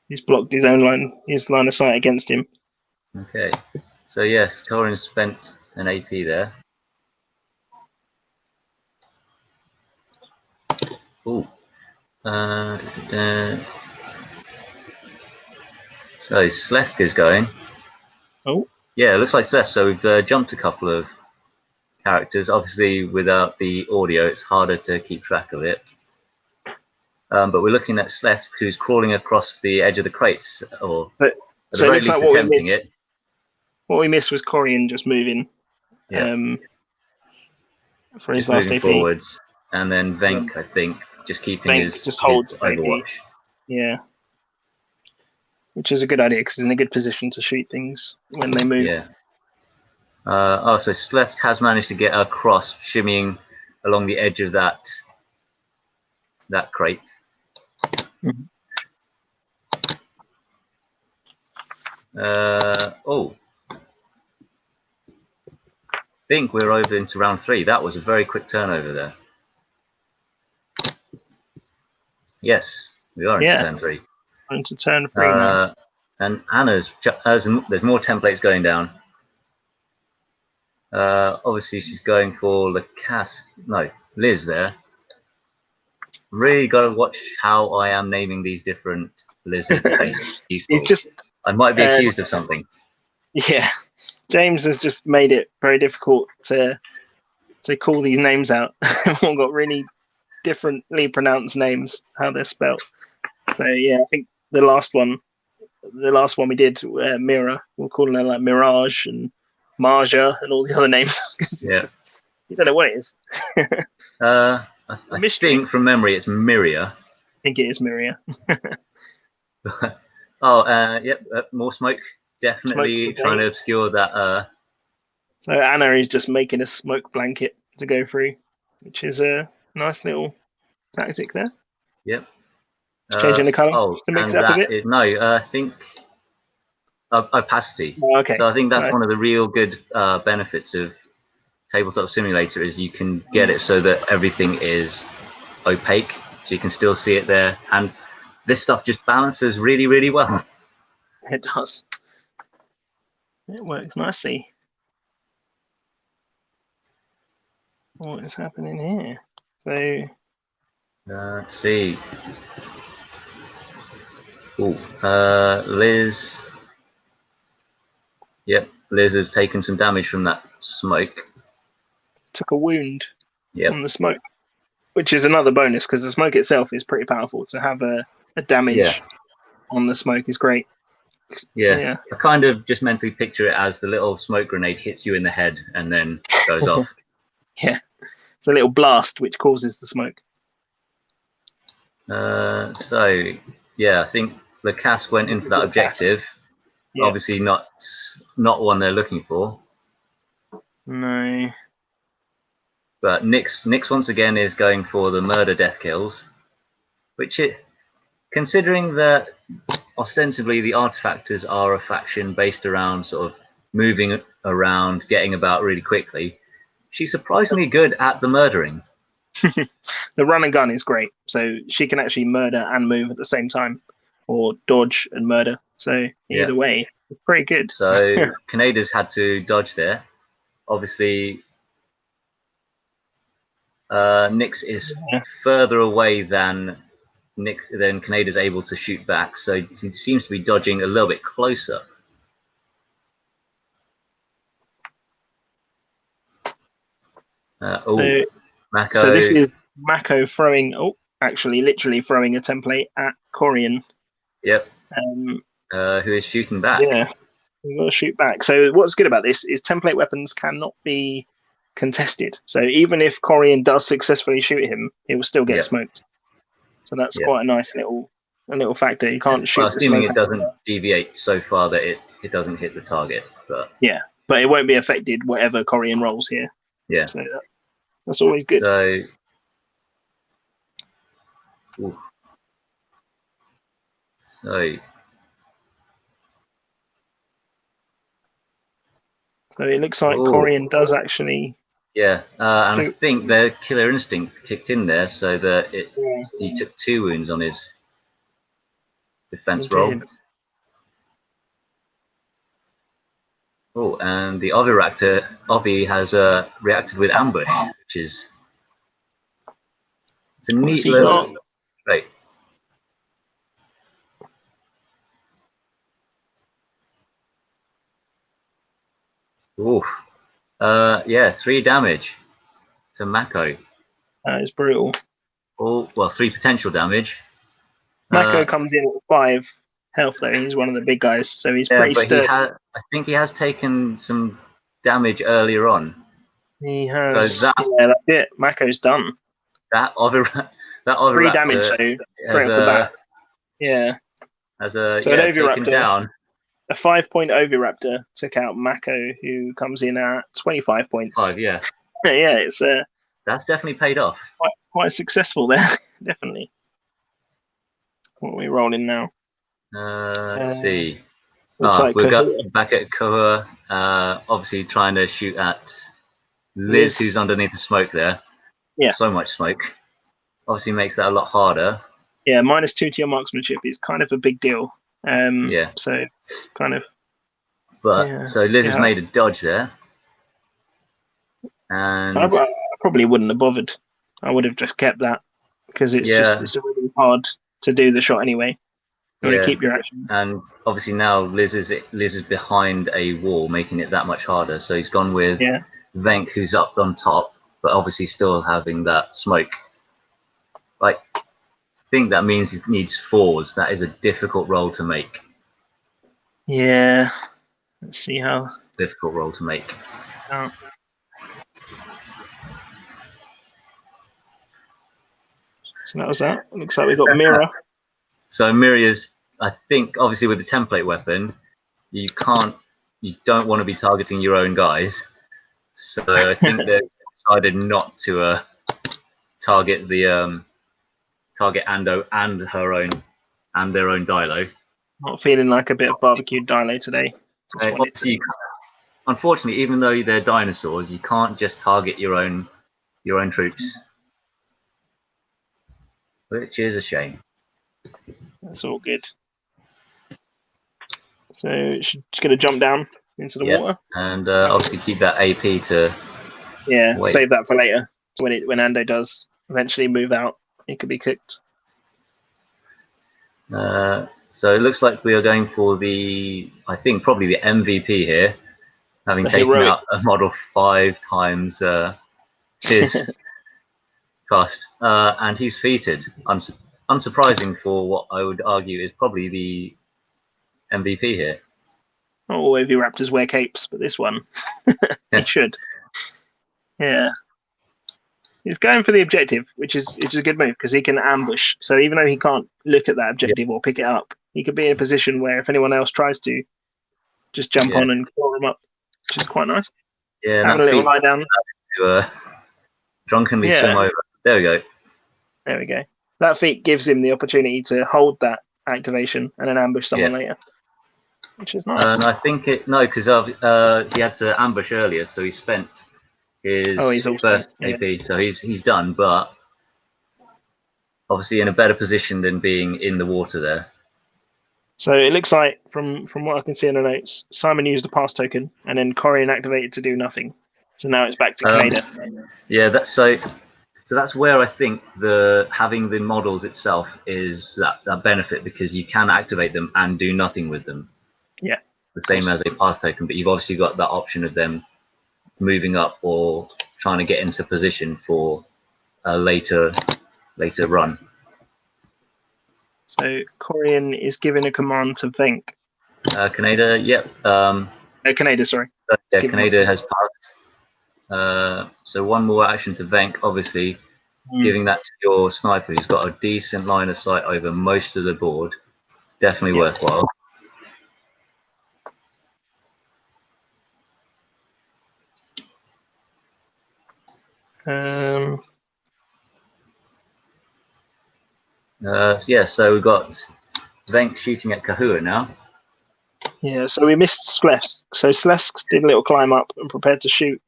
He's blocked his line of sight against him. Okay, so yes, Corian spent an AP there. Ooh. So Sleska's going. Oh. Yeah, it looks like Slesk. So we've jumped a couple of characters. Obviously, without the audio, it's harder to keep track of it. But we're looking at Slesk, who's crawling across the edge of the crates, or at the very least attempting it. What we missed was Corian just moving. For his last AP. Forwards, and then Venk, I think, just keeping his overwatch. Yeah. Which is a good idea because he's in a good position to shoot things when they move. Yeah. So Slesk has managed to get across, shimmying along the edge of that crate. Mm-hmm. I think we're over into round 3. That was a very quick turnover there. Yes, we are into turn 3. Into turn 3 now. And Anna's, there's more templates going down. Obviously, she's going for Liz there. really got to watch how I am naming these different lizards based He's just I might be accused of something. Yeah, James has just made it very difficult to call these names out. All got really differently pronounced names, how they're spelt. So yeah, I think the last one we did, Mira, we're calling her like Mirage and Marja and all the other names because it's just, you don't know what it is. I think from memory it's Miria. I think it is Miria. Yep, more smoke. Definitely trying to obscure that. So Anna is just making a smoke blanket to go through, which is a nice little tactic there. Yep. Changing the colour to mix it up a bit. I think opacity. Oh, okay. So I think that's one of the real good benefits of Tabletop Simulator is you can get it so that everything is opaque, so you can still see it there, and this stuff just balances really, really well. It does. It works nicely. What is happening here? So let's see. Liz. Yep, Liz has taken some damage from that smoke. Took a wound from the smoke, which is another bonus because the smoke itself is pretty powerful. To have a damage on the smoke is great. Yeah, I kind of just mentally picture it as the little smoke grenade hits you in the head and then goes off. Yeah, it's a little blast which causes the smoke. So yeah, I think the cask went in for that objective. Yeah. Obviously not one they're looking for. No. But Nyx once again is going for the murder death kills, which considering that ostensibly the artifactors are a faction based around sort of moving around, getting about really quickly, she's surprisingly good at the murdering. The run and gun is great, so she can actually murder and move at the same time, or dodge and murder. So either way, it's pretty good. So Kaneda's had to dodge there. Obviously, Nyx is further away than Kaneda's able to shoot back, so he seems to be dodging a little bit closer. Mako. So this is Mako throwing. Oh, actually, literally throwing a template at Corian. Yep. Who is shooting back? Yeah, we've got to shoot back. So what's good about this is template weapons cannot be contested. So even if Corian does successfully shoot him, he will still get smoked. So that's quite a nice little factor. You can't shoot. Well, assuming it doesn't deviate so far that it doesn't hit the target. But but it won't be affected whatever Corian rolls here. Yeah. So that's always good. So it looks like Corian does actually. Yeah, and I think their killer instinct kicked in there, so that he took 2 wounds on his defense roll. Oh, and the Ovi has reacted with ambush, which is it's a neat little. Right. Oof. 3 damage to Mako. That is brutal. Oh, well, 3 potential damage. Mako comes in at 5 health, though. He's one of the big guys, so he's pretty sturdy. I think he has taken some damage earlier on. He has. So that's it. Mako's done. That other 3 damage, though, straight off the bat. Yeah. Taken down. A 5-point Oviraptor took out Mako, who comes in at 25 points. 5, yeah. Yeah, it's that's definitely paid off. Quite successful there, definitely. What are we rolling now? Let's see. We've got back at Kohua, obviously trying to shoot at Liz, who's underneath the smoke there. Yeah. So much smoke. Obviously makes that a lot harder. Yeah, -2 to your marksmanship is kind of a big deal. So kind of. But so Liz has made a dodge there. And I probably wouldn't have bothered. I would have just kept that because it's really hard to do the shot anyway. You want to keep your action. And obviously now Liz is behind a wall, making it that much harder. So he's gone with Venk, who's up on top, but obviously still having that smoke. Like, I think that means he needs 4s. That is a difficult roll to make. Yeah. Let's see how difficult roll to make. Oh. So that was that. It looks like we've got Mirror. So Miria's, I think, obviously with the template weapon, you don't want to be targeting your own guys. So I think they've decided not to target the target Ando and their own Dilo. Not feeling like a bit of barbecued Dilo today. Unfortunately, even though they're dinosaurs, you can't just target your own troops, which is a shame. That's all good. So she's going to jump down into the water, and obviously keep that AP to wait. Save that for later when Ando does eventually move out. It could be cooked. So it looks like we are going for I think probably the MVP here, having taken out a model 5 times his cost, and he's feated. Unsurprising for what I would argue is probably the MVP here. Not all Oviraptors wear capes, but this one, it should. Yeah. He's going for the objective, which is a good move because he can ambush. So even though he can't look at that objective or pick it up, he could be in a position where if anyone else tries to, just jump on and claw him up, which is quite nice. Yeah, having a little lie down. To drunkenly swim over. There we go. There we go. That feat gives him the opportunity to hold that activation and then ambush someone later, which is nice. And I think because he had to ambush earlier, so he spent his first AP, so he's done, but obviously in a better position than being in the water there. So it looks like from what I can see in the notes, Simon used a pass token and then Corian activated to do nothing. So now it's back to Kaneda. Yeah, so that's where I think having the models itself is that benefit, because you can activate them and do nothing with them. Yeah. The same as a pass token, but you've obviously got that option of them moving up or trying to get into position for a later run. So Corian is giving a command to Venk. Kaneda, yep. Kaneda, sorry. Yeah, Kaneda has passed. So one more action to Venk, obviously, giving that to your sniper who's got a decent line of sight over most of the board. Definitely worthwhile. So we've got Venk shooting at Kahua now. Yeah, so we missed Slesk. So Slesk did a little climb up and prepared to shoot,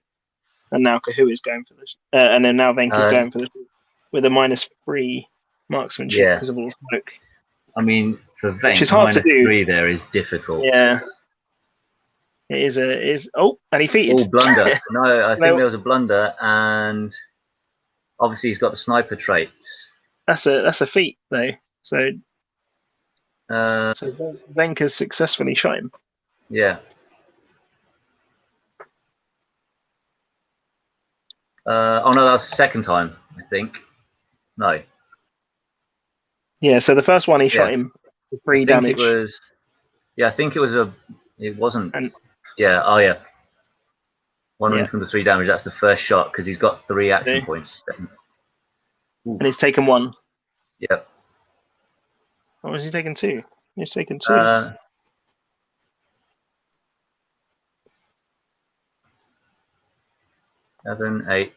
and now Kahua is going for this. And then now Venk is going for the shoot with a -3 marksmanship because of all the smoke. I mean, for Venk, which is hard to do. -3 there is difficult. Yeah. It is. Oh, and he feated. Oh, blunder. No, I think there was a blunder, and obviously he's got the sniper traits. That's a feat though. So Venk has successfully shot him. Yeah. Oh no, that's the second time, I think. No. Yeah, so the first one he shot him for 3 damage. I think it was it wasn't. Yeah. Oh yeah. One from the 3 damage. That's the first shot because he's got 3 action points. And he's taken 1. Yep. Or was he taken 2? He's taken 2. 7, 8.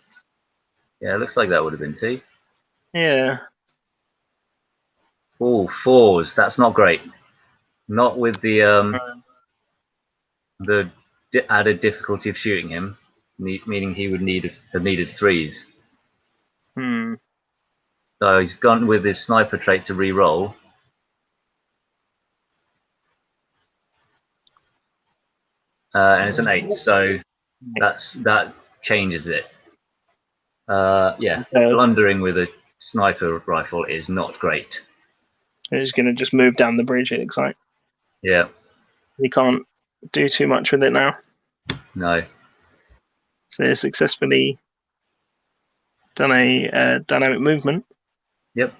Yeah, it looks like that would have been 2. Yeah. Oh, 4s. That's not great. Not with the added difficulty of shooting him, meaning he would have needed 3s. So he's gone with his sniper trait to re-roll. And it's an 8, so that changes it. Blundering with a sniper rifle is not great. He's going to just move down the bridge, it looks like. Yeah. He can't do too much with it now. No. So they successfully done a dynamic movement. Yep.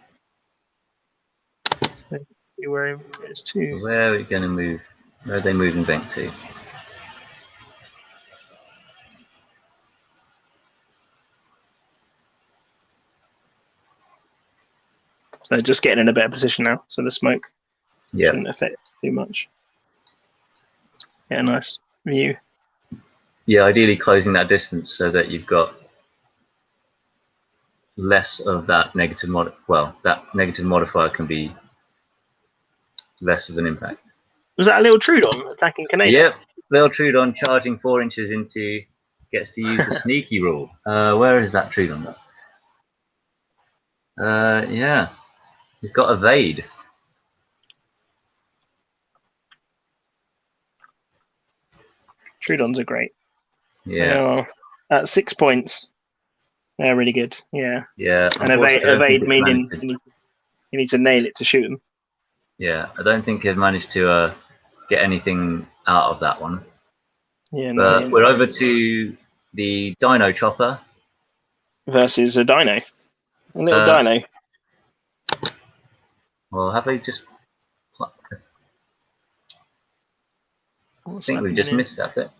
So where it's to. Where are we going to move? Where are they moving back to? So just getting in a better position now. So the smoke shouldn't affect too much. Yeah, nice view. Yeah, ideally closing that distance so that you've got less of that negative that negative modifier can be less of an impact. Was that a little Trudon attacking Canada? Yep, little Trudon charging 4 inches into, gets to use the sneaky rule. Where is that Trudon? Yeah, he's got evade. Trudons are great. Yeah. At 6 points, they're really good. Yeah. Yeah. And evade meaning you need to nail it to shoot them. Yeah, I don't think they've managed to get anything out of that one. Yeah. But we're over to the Dino Chopper versus a Dino, a little Dino. Well, have they just? I think we've just missed that bit.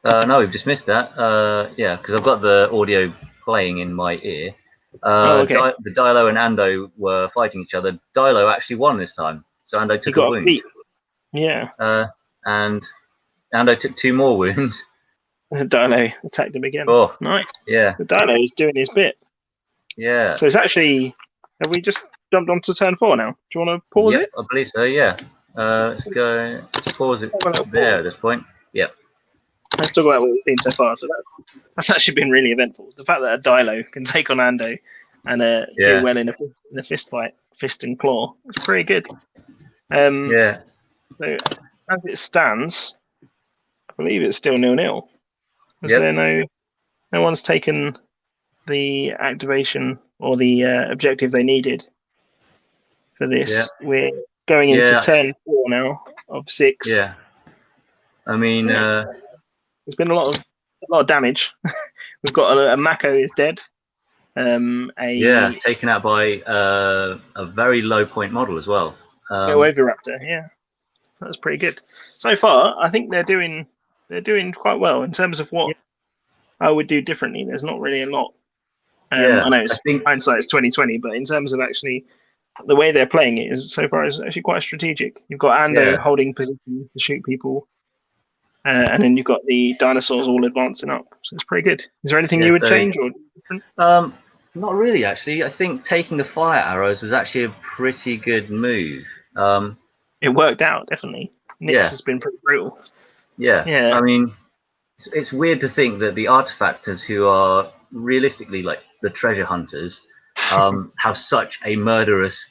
No, we've just missed that. Yeah, because I've got the audio playing in my ear. Okay. The Dilo and Ando were fighting each other. Dilo actually won this time, so Ando took a wound. Yeah. And Ando took 2 more wounds. Dilo attacked him again. Oh, nice. Yeah. The Dilo is doing his bit. Yeah. So it's actually. Have we just jumped on to turn 4 now? Do you want to pause it? I believe so. Yeah. Let's go. Let's pause it there at this point. Yep. Let's talk about what we've seen so far. So that's actually been really eventful. The fact that a Dilo can take on Ando and do well in a fist fight, fist and claw, it's pretty good. Yeah. So as it stands, I believe it's still 0-0. There no one's taken the activation or the objective they needed for this. Yeah. We're going into turn 4 now of 6. Yeah. I mean, there's been a lot of damage. We've got a Mako is dead. Taken out by a very low point model as well. Oviraptor, yeah, that's pretty good so far. I think they're doing quite well in terms of what I would do differently. There's not really a lot. I know hindsight is 2020, but in terms of actually the way they're playing it is so far is actually quite strategic. You've got Ando holding position to shoot people. And then you've got the dinosaurs all advancing up, so it's pretty good. Is there anything you would change or different? Not really, actually. I think taking the fire arrows was actually a pretty good move. It worked out, definitely. Nyx has been pretty brutal. Yeah. I mean, it's weird to think that the artifactors, who are realistically like the treasure hunters, have such a murderous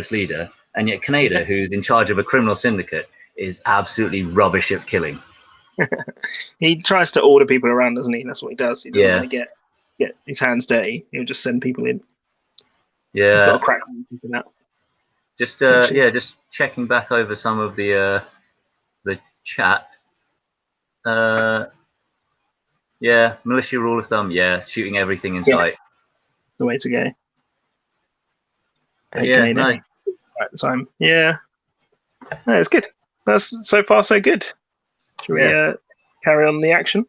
leader, and yet Canada, who's in charge of a criminal syndicate, is absolutely rubbish at killing. He tries to order people around, doesn't he? That's what he does. He doesn't want to get his hands dirty. He'll just send people in. Yeah. He's got a crack on that. Just just checking back over some of the chat. Militia rule of thumb. Yeah, shooting everything in sight. The way to go. Right time. Yeah. No, it's good. That's so far so good. Should we carry on the action?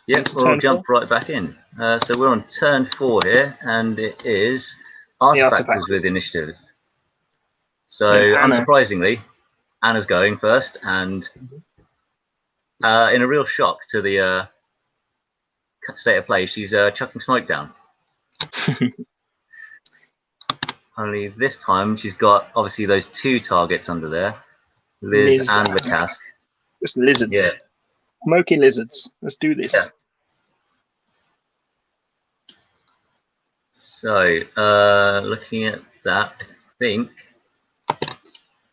Yeah, we'll jump right back in. So we're on turn 4 here, and it is artifactors with initiative. So unsurprisingly, Anna's going first, and in a real shock to the state of play, she's chucking smoke down. Only this time she's got obviously those 2 targets under there. Liz and the cask. Just lizards. Yeah. Smoky lizards. Let's do this. Yeah. So, looking at that, I think.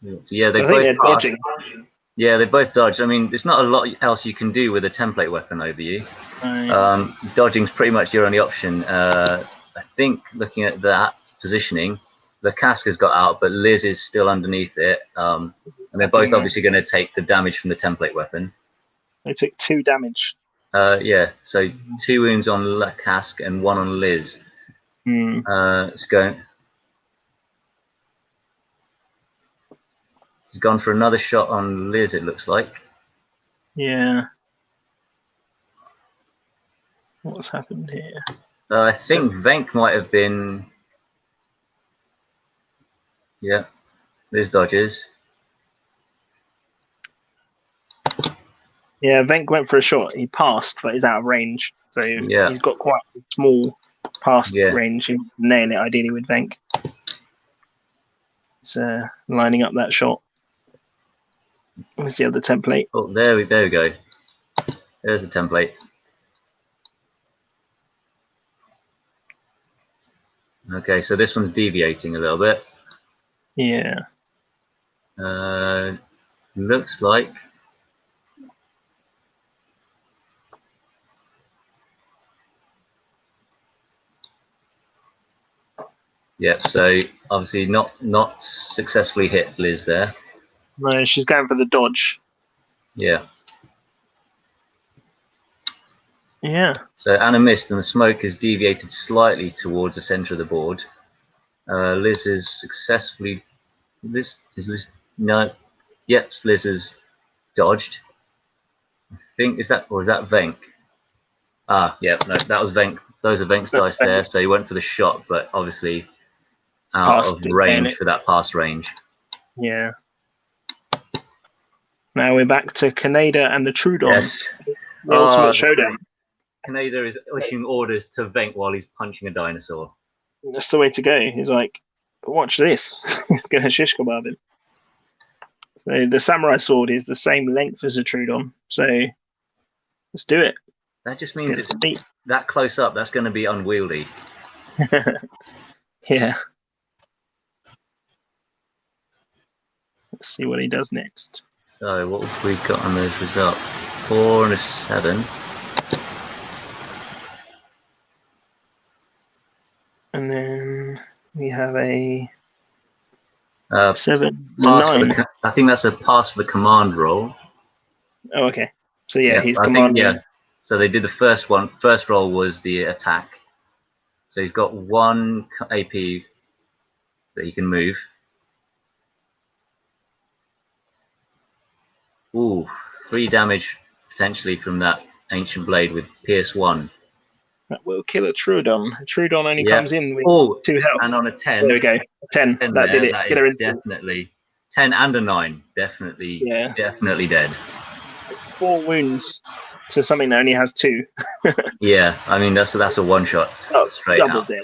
Yeah, they both dodging. Yeah, they both dodged. I mean, there's not a lot else you can do with a template weapon over you. Dodging's pretty much your only option. I think looking at that, positioning. The cask has got out, but Liz is still underneath it. And they're both obviously going to take the damage from the template weapon. They took 2 damage. Yeah, so 2 wounds on La Cask and 1 on Liz. It's going. He's gone for another shot on Liz, it looks like. Yeah. What's happened here? I think Venk might have been. Yeah, Liz dodges. Yeah, Venk went for a shot. He passed, but he's out of range. So he's got quite a small pass range. He nail it ideally with Venk. He's lining up that shot. Where's the other template? Oh, there we go. There's the template. Okay, so this one's deviating a little bit. Yeah. Looks like. Yep, so obviously not successfully hit Liz there. No, she's going for the dodge. Yeah. Yeah. So Anna missed, and the smoke has deviated slightly towards the center of the board. Liz is successfully. Liz? No. Yep, Liz has dodged. I think is that Venk? Ah, yeah, no, that was Venk. Those are Venk's dice there. So he went for the shot, but obviously out of range for that pass range. Yeah. Now we're back to Canada and the Trudon. Yes. The ultimate showdown. Canada is issuing orders to Venk while he's punching a dinosaur. That's the way to go. He's like, watch this. Gonna shish kebab him. So the samurai sword is the same length as a Trudon. So let's do it. That just means it's that close up. That's going to be unwieldy. Yeah. Let's see what he does next. So what have we got on those results? 4 and a 7. And then we have a 7, pass 9. I think that's a pass for the command roll. Oh, okay. So yeah, he's commanding. So they did the first one. First roll was the attack. So he's got 1 AP that he can move. Ooh, 3 damage potentially from that ancient blade with Pierce 1. That will kill a Trudon. A Trudon only comes in with 2 health. And on a 10. There we go. 10. That did it. Killer definitely. 10 and a 9. Definitely dead. 4 wounds to something that only has 2. Yeah, I mean that's a one shot. Straight out. Dead.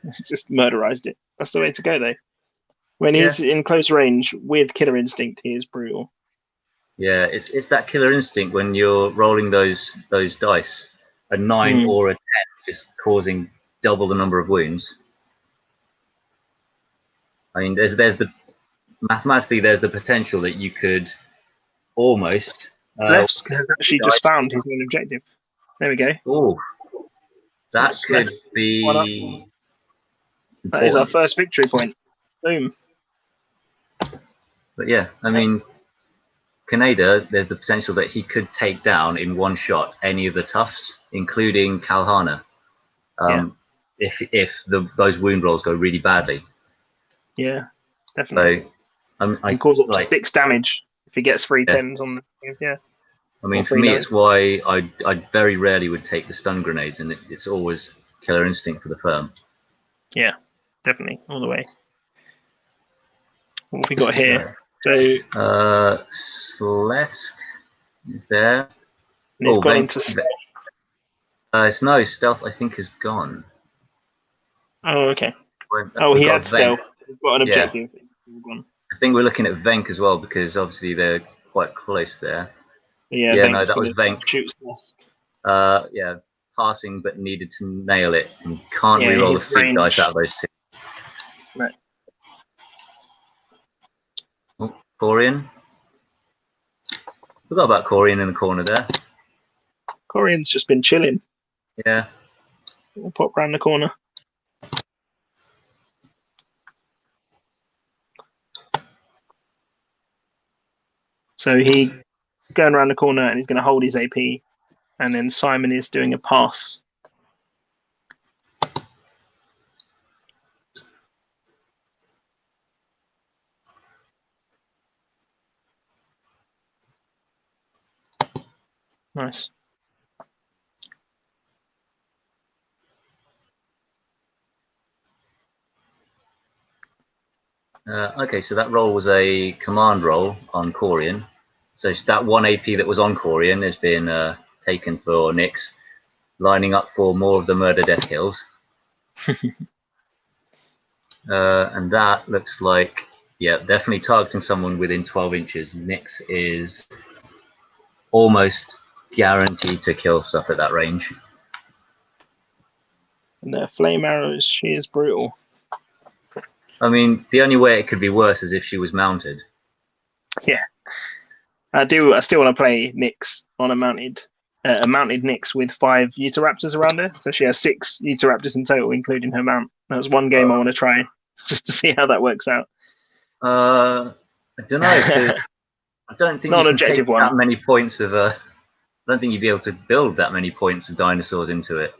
It's just murderized it. That's the way to go though. When he's in close range with killer instinct, he is brutal. Yeah, it's that killer instinct when you're rolling those dice, a 9 or a 10, just causing double the number of wounds. I mean, there's the mathematically there's the potential that you could almost. Lefsk has actually just found his own objective. There we go. Oh, that could be. That is our first victory point. Boom. But yeah, I mean, Canada, there's the potential that he could take down in one shot any of the toughs, including Kalhana, if those wound rolls go really badly. Yeah, definitely. So, he calls up 6 damage if he gets 3 10s on the I mean, for me, it's why I very rarely would take the stun grenades, and it's always killer instinct for the firm. Yeah, definitely, all the way. What have we got here? So Slesk is there. And he's gone into stealth. No, stealth I think is gone. Oh, okay. He had stealth. He's got an objective. I think we're looking at Venk as well because obviously they're quite close there. Yeah, no, that was Venk. Shoots Slesk. Passing but needed to nail it and can't reroll the feet dice out of those 2. Right. Oh, Corian. Forgot about Corian in the corner there. Corian's just been chilling. Yeah. We'll pop round the corner. So he going around the corner and he's going to hold his AP, and then Simon is doing a pass. Nice. Okay, so that roll was a command roll on Corian. So that 1 AP that was on Corian has been taken for Nyx, lining up for more of the murder death kills. And that looks like, yeah, definitely targeting someone within 12 inches. Nyx is almost guaranteed to kill stuff at that range. And the flame arrows, she is brutal. I mean, the only way it could be worse is if she was mounted. Yeah. I still want to play Nyx on a mounted Nyx with 5 Utahraptors around her. So she has 6 Utahraptors in total, including her mount. That's one game I want to try just to see how that works out. I don't know. I don't think you can take that many points of. I don't think you'd be able to build that many points of dinosaurs into it.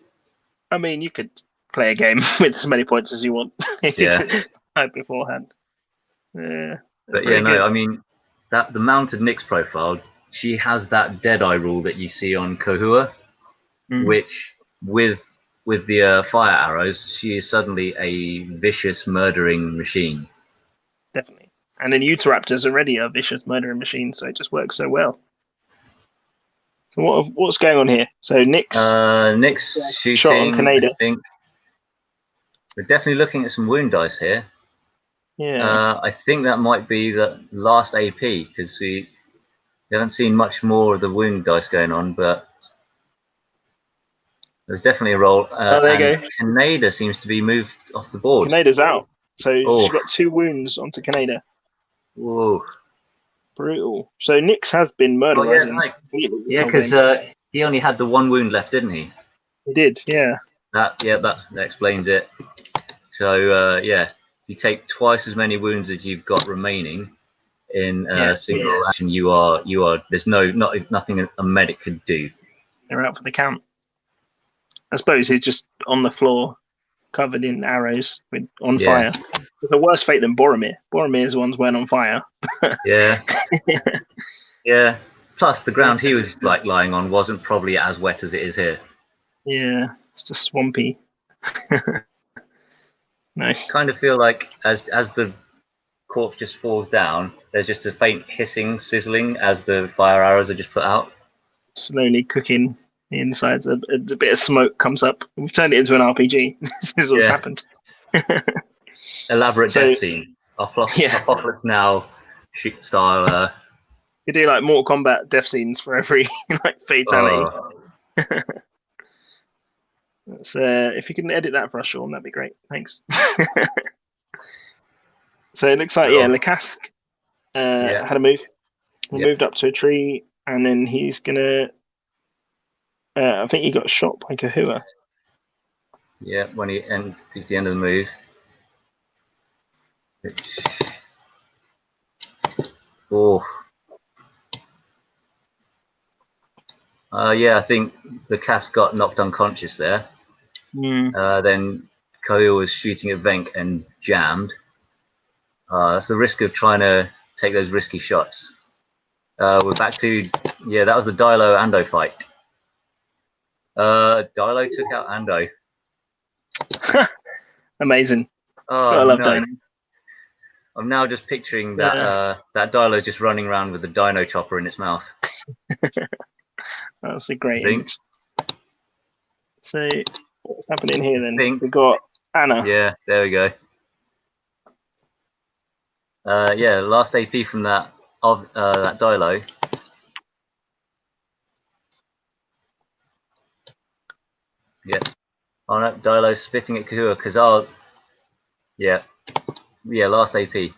I mean, you could play a game with as many points as you want. Yeah. Beforehand. But yeah, no, good. I mean, the mounted Nyx profile, she has that Deadeye rule that you see on Kohua, which with the fire arrows, she is suddenly a vicious murdering machine. Definitely. And then Utahraptor's already a vicious murdering machine, so it just works so well. So what's going on here? So Nyx shooting, shot on Canada. I think. We're definitely looking at some wound dice here. Yeah. I think that might be the last AP, because we haven't seen much more of the wound dice going on, but there's definitely a roll. There you go. Canada seems to be moved off the board. Canada's out. So she's got 2 wounds onto Canada. Whoa. Brutal. So Nyx has been murderizing. Yeah, because he only had the 1 wound left, didn't he? He did, yeah. That explains it. So yeah, you take twice as many wounds as you've got remaining in a single action. You are. There's nothing a medic could do. They're out for the count. I suppose he's just on the floor, covered in arrows, on fire. It's a worse fate than Boromir. Boromir's ones weren't on fire. Yeah. Yeah. Plus, the ground he was lying on wasn't probably as wet as it is here. Yeah, it's just swampy. Nice. Kind of feel like as the corpse just falls down, there's just a faint hissing, sizzling as the fire arrows are just put out. Slowly cooking the insides. A bit of smoke comes up. We've turned it into an RPG. This is what's happened. Elaborate death scene. Apocalypse Now style. You do like Mortal Kombat death scenes for every fatality. If you can edit that for us, Sean, that'd be great. Thanks. So it looks like Lacasque had a move. He moved up to a tree, and then he's gonna. I think he got shot by Kahua. Yeah, when he's the end of the move. Yeah, I think the cast got knocked unconscious there. Then Kohua was shooting at Venk and jammed. That's the risk of trying to take those risky shots. We're back to, that was the Dilo Ando fight. Dilo took out Ando. Amazing. I love Dino. I'm now just picturing that that Dilo just running around with the dino chopper in its mouth. That's a great image. So what's happening here then? We've got Anna. Yeah, there we go. Last AP from that Dilo. Yeah. Oh no, Dilo's spitting at Kahua because last AP.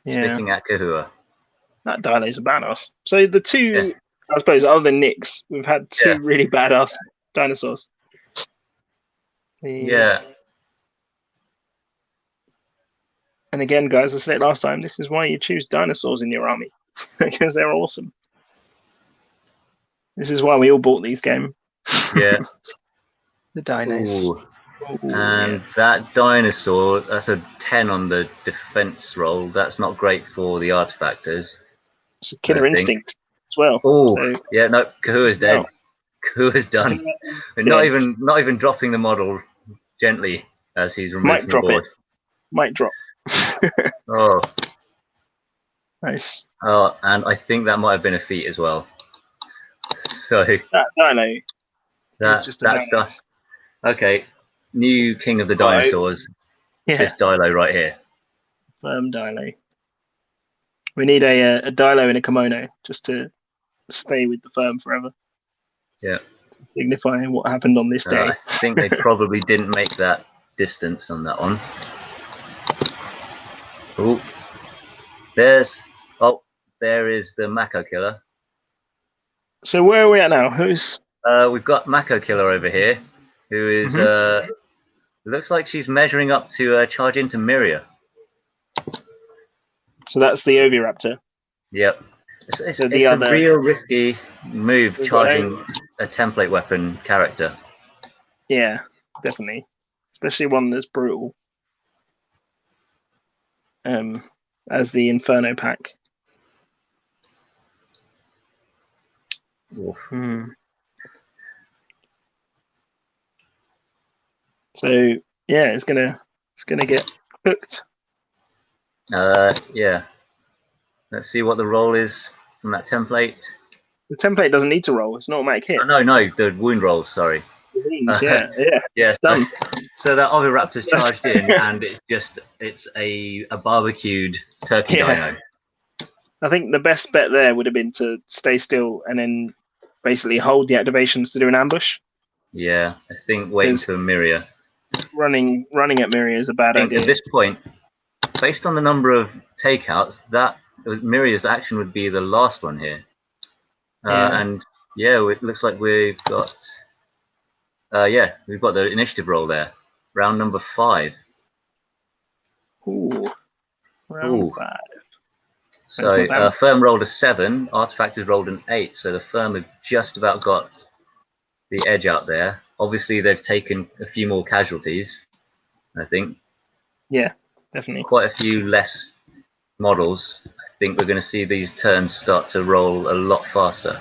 Spitting at Kahua. That Dilo's a badass. So the two, I suppose, other than Nyx, we've had 2 really badass dinosaurs. Yeah. And again, guys, I said it last time, this is why you choose dinosaurs in your army. because they're awesome. This is why we all bought these games. Yeah. The dinos. Ooh. And that dinosaur, that's a 10 on the defense roll. That's not great for the artifactors. It's a killer instinct as well. Oh, so, yeah, no, Kahua's dead. Kahua's done. Not even dropping the model gently as he's removed from the board. Might drop. Oh. Nice. Oh, and I think that might have been a feat as well. So that dino is just a okay. New king of the dinosaurs. Yeah. This Dilo right here. Firm Dilo. We need a Dilo in a kimono just to stay with the firm forever. Yeah. Signifying what happened on this day. I think they probably didn't make that distance on that one. Oh, there is the Mako Killer. So where are we at now? We've got Mako Killer over here, who is looks like she's measuring up to charge into Miria. So that's the Oviraptor. Yep. It's a real risky move, charging a template weapon character. Yeah, definitely. Especially one that's brutal. As the Inferno pack. So yeah, it's gonna get cooked. Yeah. Let's see what the roll is from that template. The template doesn't need to roll. It's an automatic hit. Oh, no, the wound rolls. Sorry. Yeah. Done. So that Oviraptor's charged in, and it's a barbecued turkey dino. I think the best bet there would have been to stay still and then basically hold the activations to do an ambush. Yeah, I think waiting to Miria. Running at Miria is a bad idea. At this point, based on the number of takeouts, that Miria's action would be the last one here. And yeah, it looks like we've got the initiative roll there. Round number 5. Round 5. So firm rolled a 7, artifact has rolled an 8, so the firm have just about got the edge out there. Obviously they've taken a few more casualties, I think. Yeah, definitely. Quite a few less models. I think we're going to see these turns start to roll a lot faster.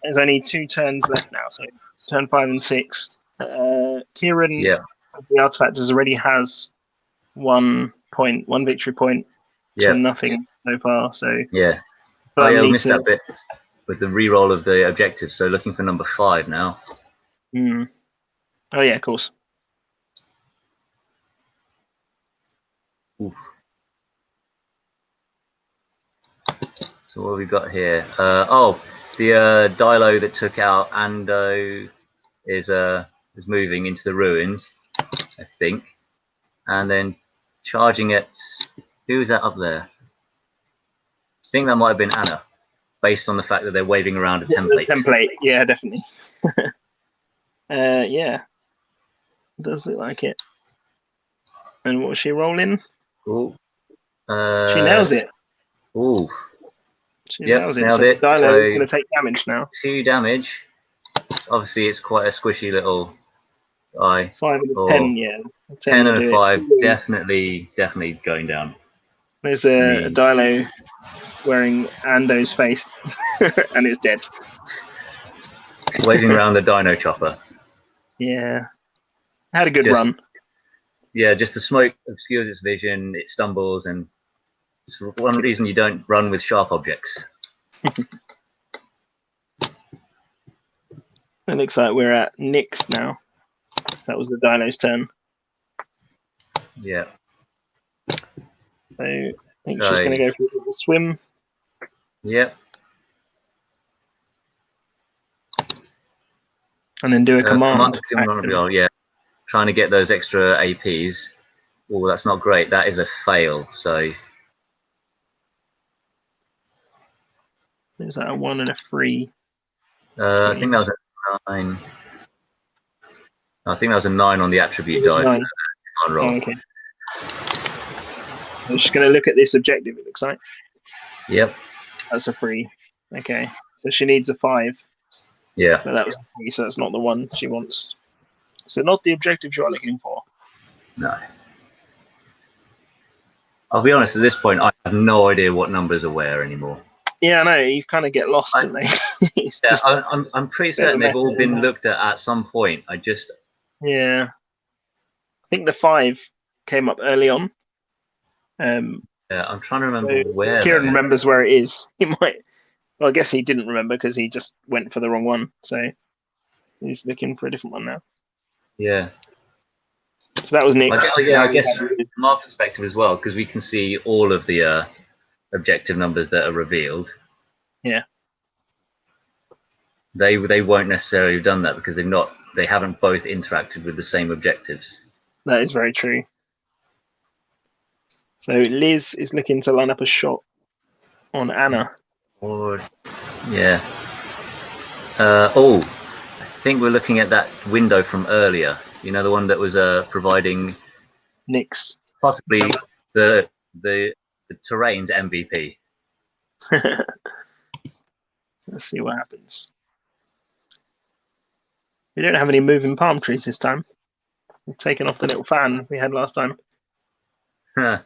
There's only 2 turns left now, so turn 5 and 6. Kieran, the artifactors, already has 1 victory point to nothing so far. So yeah, we missed that bit with the re-roll of the objective. So looking for number 5 now. Oh yeah, of course. Oof. So what have we got here? The Dilo that took out Ando is moving into the ruins, I think, and then charging at who's that up there? I think that might have been Anna, based on the fact that they're waving around a template. Yeah, definitely. Yeah, it does look like it. And what was she rolling? Ooh. She nails it. Ooh. She nails it. Nailed so it. Dino's going to take damage now. 2 damage. Obviously, it's quite a squishy little guy. 5 and a 10, yeah. 10 and a 5, definitely going down. There's a Dilo wearing Ando's face, and it's dead. Waving around the Dino Chopper. Yeah. Had a good run. Yeah, just the smoke obscures its vision, it stumbles, and it's one reason you don't run with sharp objects. It looks like we're at Nick's now. So that was the Dino's turn. Yeah. So I think she's going to go for the swim. Yep. And then do a command. Yeah. Trying to get those extra APs. Oh, that's not great. That is a fail. So. Is that a 1 and a 3? I think that was a 9. I think that was a 9 on the attribute die. Okay. I'm just going to look at this objective, it looks like. Yep. That's a 3. Okay, so she needs a 5. Yeah. But that was the 3, so that's not the one she wants. So not the objective you are looking for. No. I'll be honest, at this point, I have no idea what numbers are where anymore. Yeah, I know. You kind of get lost, don't they? It's Yeah, just I'm pretty certain they've all been looked at some point. Yeah. I think the 5 came up early on. Yeah, I'm trying to remember So where. Kieran remembers where it is. He might. Well, I guess he didn't remember because he just went for the wrong one. So he's looking for a different one now. Yeah. So that was Nick's. I guess from our perspective as well, because we can see all of the objective numbers that are revealed. Yeah. They won't necessarily have done that because they haven't both interacted with the same objectives. That is very true. So Liz is looking to line up a shot on Anna. Or yeah. I think we're looking at that window from earlier. You know, the one that was providing Nick's possibly the terrain's MVP. Let's see what happens. We don't have any moving palm trees this time. We've taken off the little fan we had last time. So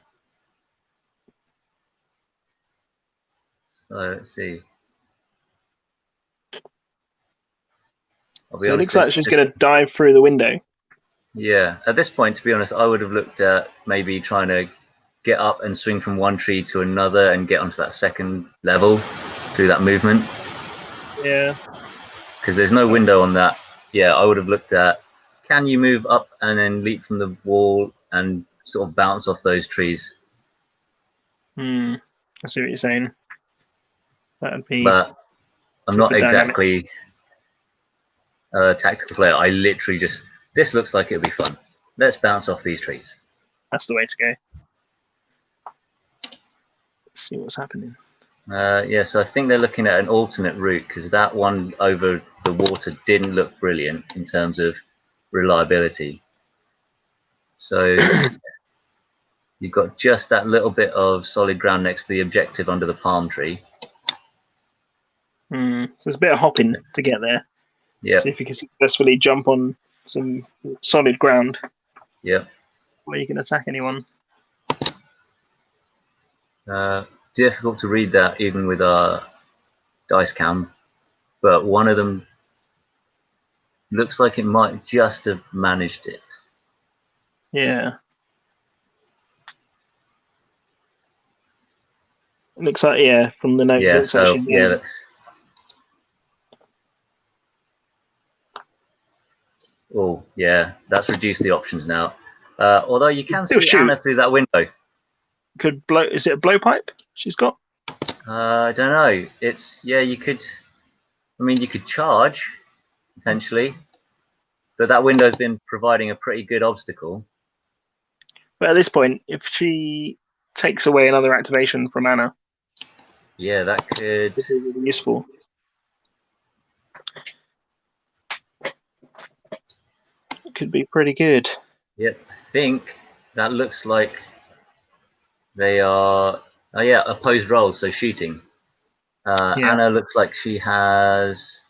let's see. So it looks like she's going to dive through the window. Yeah, at this point, to be honest, I would have looked at maybe trying to get up and swing from one tree to another and get onto that second level through that movement. Yeah. Because there's no window on that. Yeah, I would have looked at, can you move up and then leap from the wall and sort of bounce off those trees? I see what you're saying. That would be. But I'm not exactly a tactical player. I literally just, this looks like it'll be fun. Let's bounce off these trees. That's the way to go. Let's see what's happening. Yeah, so I think they're looking at an alternate route because that one over the water didn't look brilliant in terms of reliability. So you've got just that little bit of solid ground next to the objective under the palm tree. So there's a bit of hopping to get there. Yeah. See if you can successfully jump on some solid ground. Yeah. Where you can attack anyone. Difficult to read that even with our dice cam, but one of them looks like it might just have managed it. Yeah. It looks like, yeah, from the notes. Yeah, so yeah, looks. Oh, yeah, that's reduced the options now. Although you can see Anna through that window. Could blow? Is it a blowpipe she's got? I don't know. You could. I mean, you could charge potentially, but that window's been providing a pretty good obstacle. But at this point, if she takes away another activation from Anna, yeah, that could be really useful. It could be pretty good. Yep, I think that looks like they are. Oh yeah, opposed roles, so shooting. Anna looks like she has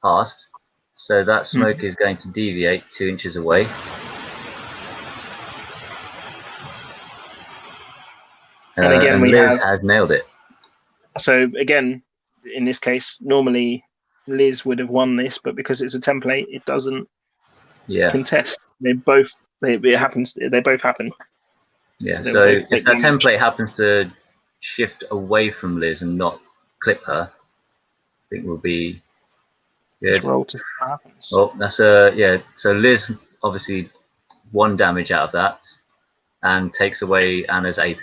passed, so that smoke is going to deviate 2 inches away. And again, Liz has nailed it. So again, in this case, normally Liz would have won this, but because it's a template, it doesn't contest. They both happen. Yeah. So if that template happens to shift away from Liz and not clip her, I think we'll be good. Roll to see what happens. Oh, that's So Liz obviously 1 damage out of that, and takes away Anna's AP,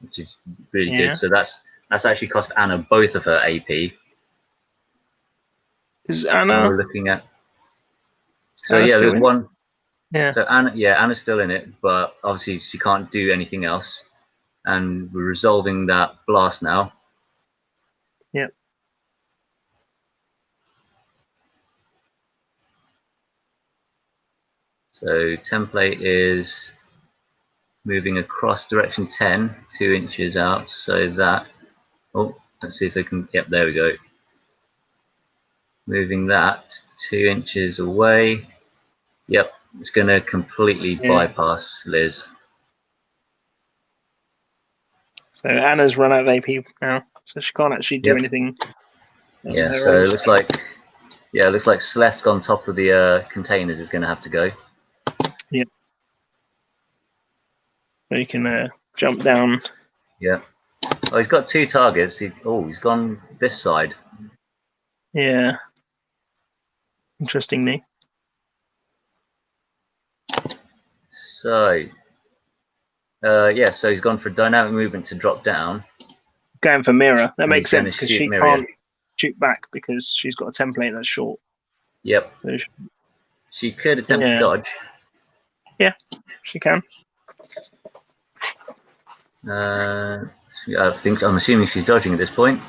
which is really good. So that's actually cost Anna both of her AP. Is Anna? We're looking at. So Anna's there's one. Yeah. So Anna's still in it, but obviously she can't do anything else, and we're resolving that blast now. Yep. So template is moving across direction 10, 2 inches out, so that. Oh, Let's see if they can. Yep, there we go. Moving that 2 inches away. Yep, it's going to completely bypass Liz. So Anna's run out of AP now, so she can't actually do anything. Yeah, so it looks like Celeste on top of the containers is going to have to go. Yep. So you can jump down. Yeah. Oh, he's got 2 targets. He's gone this side. Yeah. Interestingly. So, yeah, so he's gone for dynamic movement to drop down. Going for Mira. That makes sense because she Miriam. can't shoot back because she's got a template that's short. Yep. So she could attempt to dodge. Yeah, she can. I'm assuming she's dodging at this point.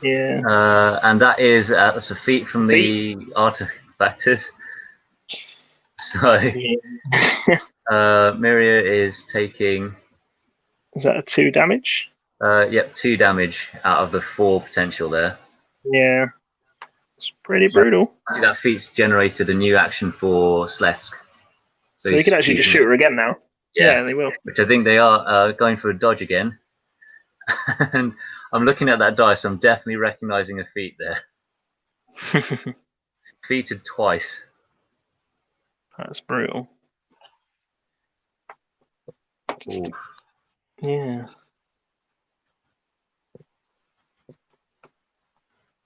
Yeah. And that is that's a feat from the artifactors. So Miria is taking. Is that a 2 damage? Yep, 2 damage out of the 4 potential there. Yeah. It's pretty brutal. See, that feat's generated a new action for Slesk. So you can actually just shoot her again now. Yeah, they will. Which I think they are going for a dodge again. And I'm looking at that dice. I'm definitely recognizing a feat there. Feated twice. That's brutal. Yeah.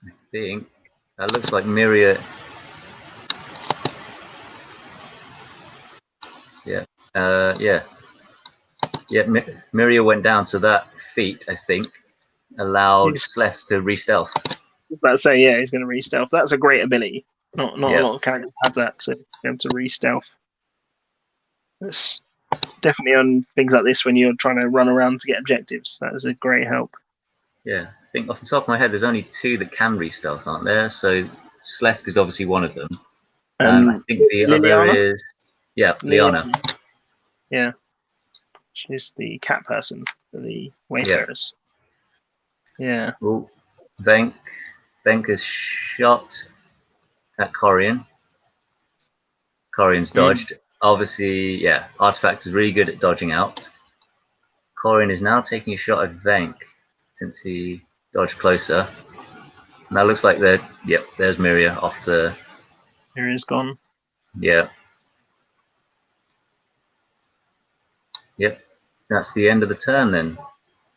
I think that looks like Miria. Yeah. Miria went down, so that feat, I think, allowed Celeste to re-stealth. I was about to say, yeah, he's going to re-stealth. That's a great ability. Not a lot of characters have that, to be able to re-stealth. That's definitely on things like this when you're trying to run around to get objectives. That is a great help. Yeah, I think off the top of my head, there's only 2 that can re-stealth, aren't there? So Celeste is obviously one of them. And I think the other is Liana. Yeah, she's the cat person for the Wayfarers. Yeah. Oh, Venk has shot at Corian. Corian's dodged. Obviously, Artifact is really good at dodging out. Corian is now taking a shot at Venk since he dodged closer. Now looks like there's Miria off the. Miria's gone. Yeah. Yep. That's the end of the turn then.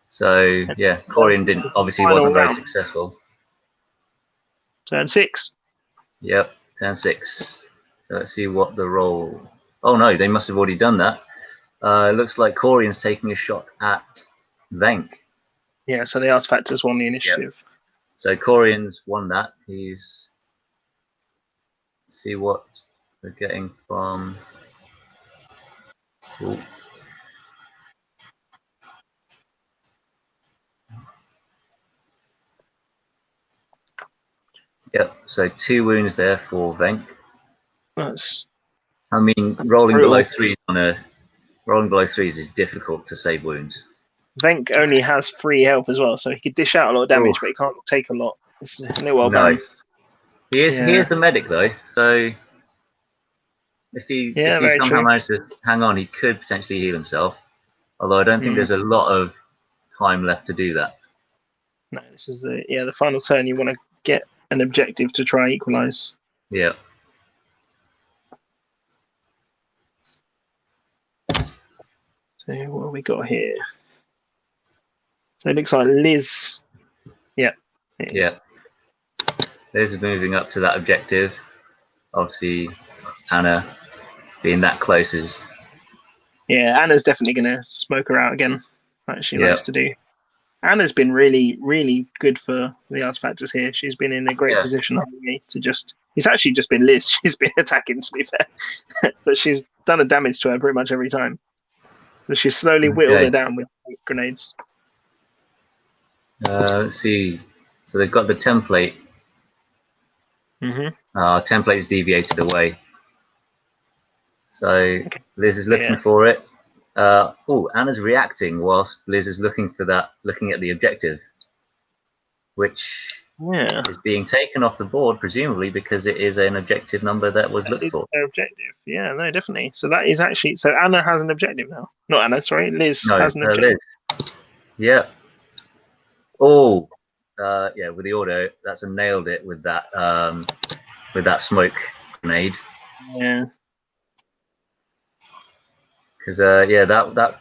So yeah, Corian wasn't very successful. Turn 6. Yep, turn 6. So let's see what the roll. Oh no, they must have already done that. It looks like Corian's taking a shot at Venk. Yeah, so the Artifactors won the initiative. Yep. So Corian's won that. Let's see what we're getting from. Ooh. Yep, so 2 wounds there for Venk. I mean, rolling below 3s is difficult to save wounds. Venk only has 3 health as well, so he could dish out a lot of damage, but he can't take a lot. It's well done. He is the medic though, so if he somehow manages to hang on, he could potentially heal himself. Although I don't think there's a lot of time left to do that. No, this is the final turn. You want to get an objective to try equalize. Yeah. So what have we got here? So it looks like Liz. Yeah. Yeah. Liz is moving up to that objective. Obviously, Anna being that close is. Yeah, Anna's definitely going to smoke her out again, like she likes to do. Anna's been really, really good for the Artifactors here. She's been in a great position to just. It's actually just been Liz she's been attacking, to be fair. But she's done a damage to her pretty much every time. So she's slowly whittled her down with grenades. Let's see. So they've got the template. Template is deviated away. So Liz is looking for it. Anna's reacting whilst Liz is looking at the objective. which Yeah. is being taken off the board, presumably because it is an objective number that was looked for. Their objective. Yeah, no, definitely. So that is actually, so Anna has an objective now. Not Anna, sorry, Liz No, has an objective. Liz. Yeah. Oh, yeah, with the auto, that's a nailed it with that smoke grenade. Yeah. Because yeah, that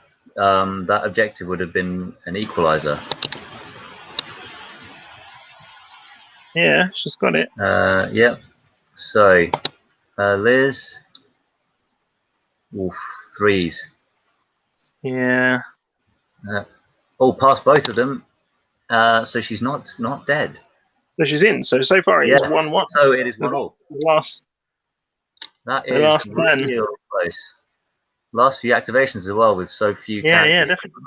objective would have been an equalizer. Yeah, she's got it. Yeah. So, Liz, oof, 3s. Yeah. Oh, past both of them. So she's not dead. So she's in. So far it is 1-1. So it is 1-1. That is last turn. real close. Last few activations as well, with so few characters. Yeah, definitely.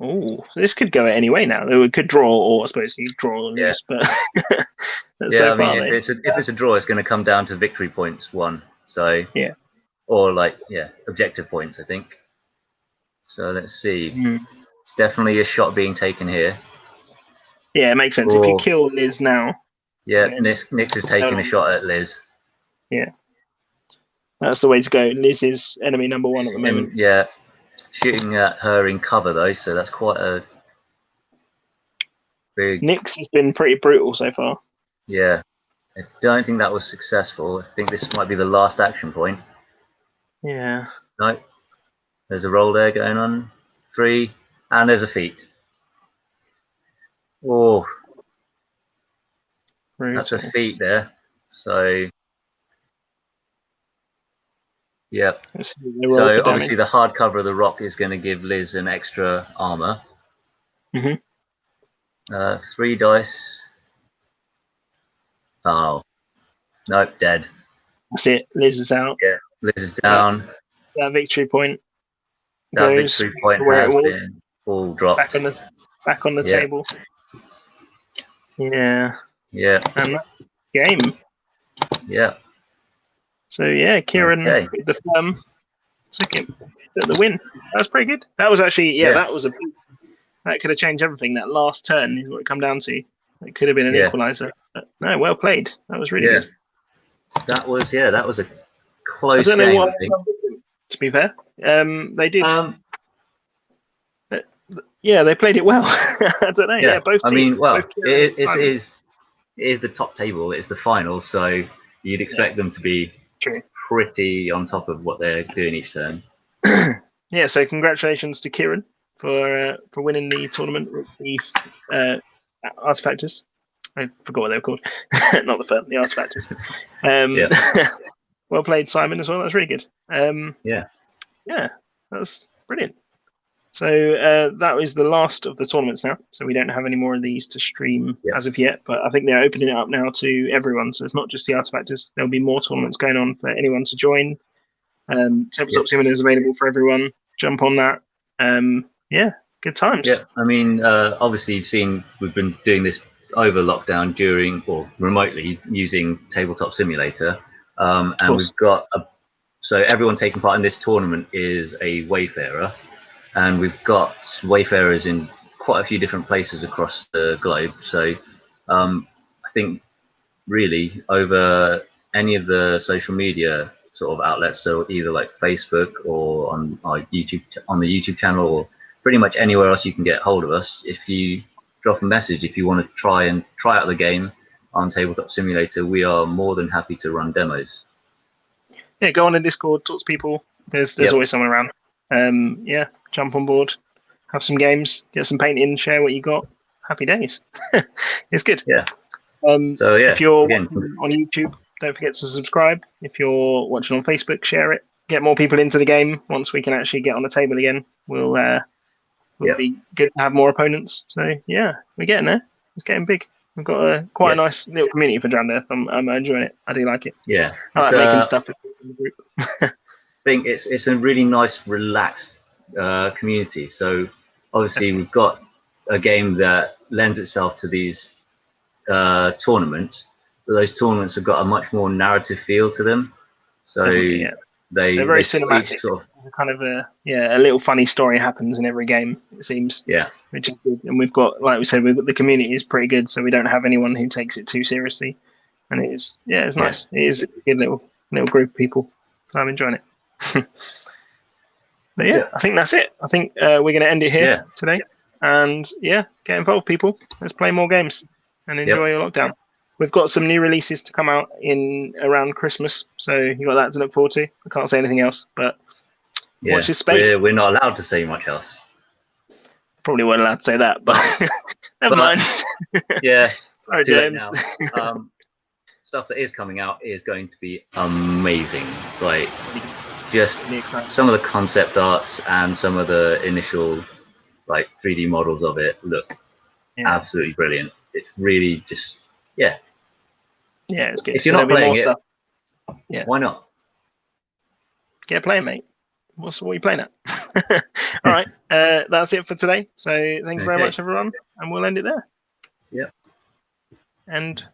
Oh, this could go any way now. We could draw, or I suppose you draw or lose, but yeah, I mean, if it's a draw, it's going to come down to victory points won. So yeah, or like objective points, I think. So let's see. It's definitely a shot being taken here. Yeah, it makes sense. If you kill Liz now. Yeah, Nix is taking a shot at Liz. Yeah, that's the way to go. Liz is enemy number 1 at the moment. Yeah. Shooting at her in cover though, so that's quite a big. Nix has been pretty brutal so far. Yeah, I don't think that was successful. I think this might be the last action point. Yeah. No, there's a roll there going on. 3, and there's a feat. Oh, brutal. That's a feat there. So. Yeah. So obviously the hard cover of the rock is going to give Liz an extra armor. 3 dice. Oh, nope, dead. That's it. Liz is out. Yeah, Liz is down. That victory point. That victory point has been all dropped. Back on the table. Yeah. Yeah. And that game. Yeah. So yeah, Kieran with the firm took the win. That was pretty good. That was actually that was that could have changed everything. That last turn is what it come down to. It could have been an equalizer. But no, well played. That was really good. That was a close game. I don't know what, game. to be fair, they did. They played it well. I don't know. Yeah, both teams. I mean, well, it is the top table. It's the final, so you'd expect them to be pretty on top of what they're doing each turn. Yeah, so congratulations to Kieran for winning the tournament with the Artifactors. I forgot what they were called. Not the firm, the Artifactors. Well played, Simon, as well. That was really good. Yeah, that was brilliant. So that was the last of the tournaments now. So we don't have any more of these to stream as of yet, but I think they're opening it up now to everyone. So it's not just the Artifactors. There'll be more tournaments going on for anyone to join. Tabletop Simulator is available for everyone. Jump on that. Good times. Yeah, I mean, obviously you've seen we've been doing this over lockdown during or remotely using Tabletop Simulator. And we've got so everyone taking part in this tournament is a Wayfarer. And we've got Wayfarers in quite a few different places across the globe. So I think really over any of the social media sort of outlets, so either like Facebook or on our YouTube, on the YouTube channel, or pretty much anywhere else you can get hold of us. If you drop a message, if you want to try out the game on Tabletop Simulator, we are more than happy to run demos. Yeah, go on the Discord, talk to people. There's always someone around. Jump on board, have some games, get some painting, share what you got. Happy days. It's good. Yeah. If you're watching on YouTube, don't forget to subscribe. If you're watching on Facebook, share it. Get more people into the game. Once we can actually get on the table again, we'll be good to have more opponents. So yeah, we're getting there. It's getting big. We've got quite a nice little community for Drander. I'm enjoying it. I do like it. Yeah. I like making stuff in the group. I think it's a really nice, relaxed community. So obviously we've got a game that lends itself to these tournaments, but those tournaments have got a much more narrative feel to them. So They're very each cinematic. sort of, There's a kind of a little funny story happens in every game, it seems. yeah, Which is good. And we've got, like we said, we've got the community is pretty good, so we don't have anyone who takes it too seriously. And it's nice. It is a good little group of people. So I'm enjoying it. But I think that's it. I think we're going to end it here today. And get involved, people. Let's play more games and enjoy your lockdown. We've got some new releases to come out in around Christmas, so you got that to look forward to. I can't say anything else, but watch this space. We're not allowed to say much else. Probably weren't allowed to say that, but never mind. Yeah, sorry, James. Stuff that is coming out is going to be amazing. It's like just some of the concept arts and some of the initial like 3D models of it look absolutely brilliant. It's really just it's good. If you're not playing it, why not? Get playing, mate. What are you playing at? All right, that's it for today. So thank you very much, everyone, and we'll end it there. Yep. And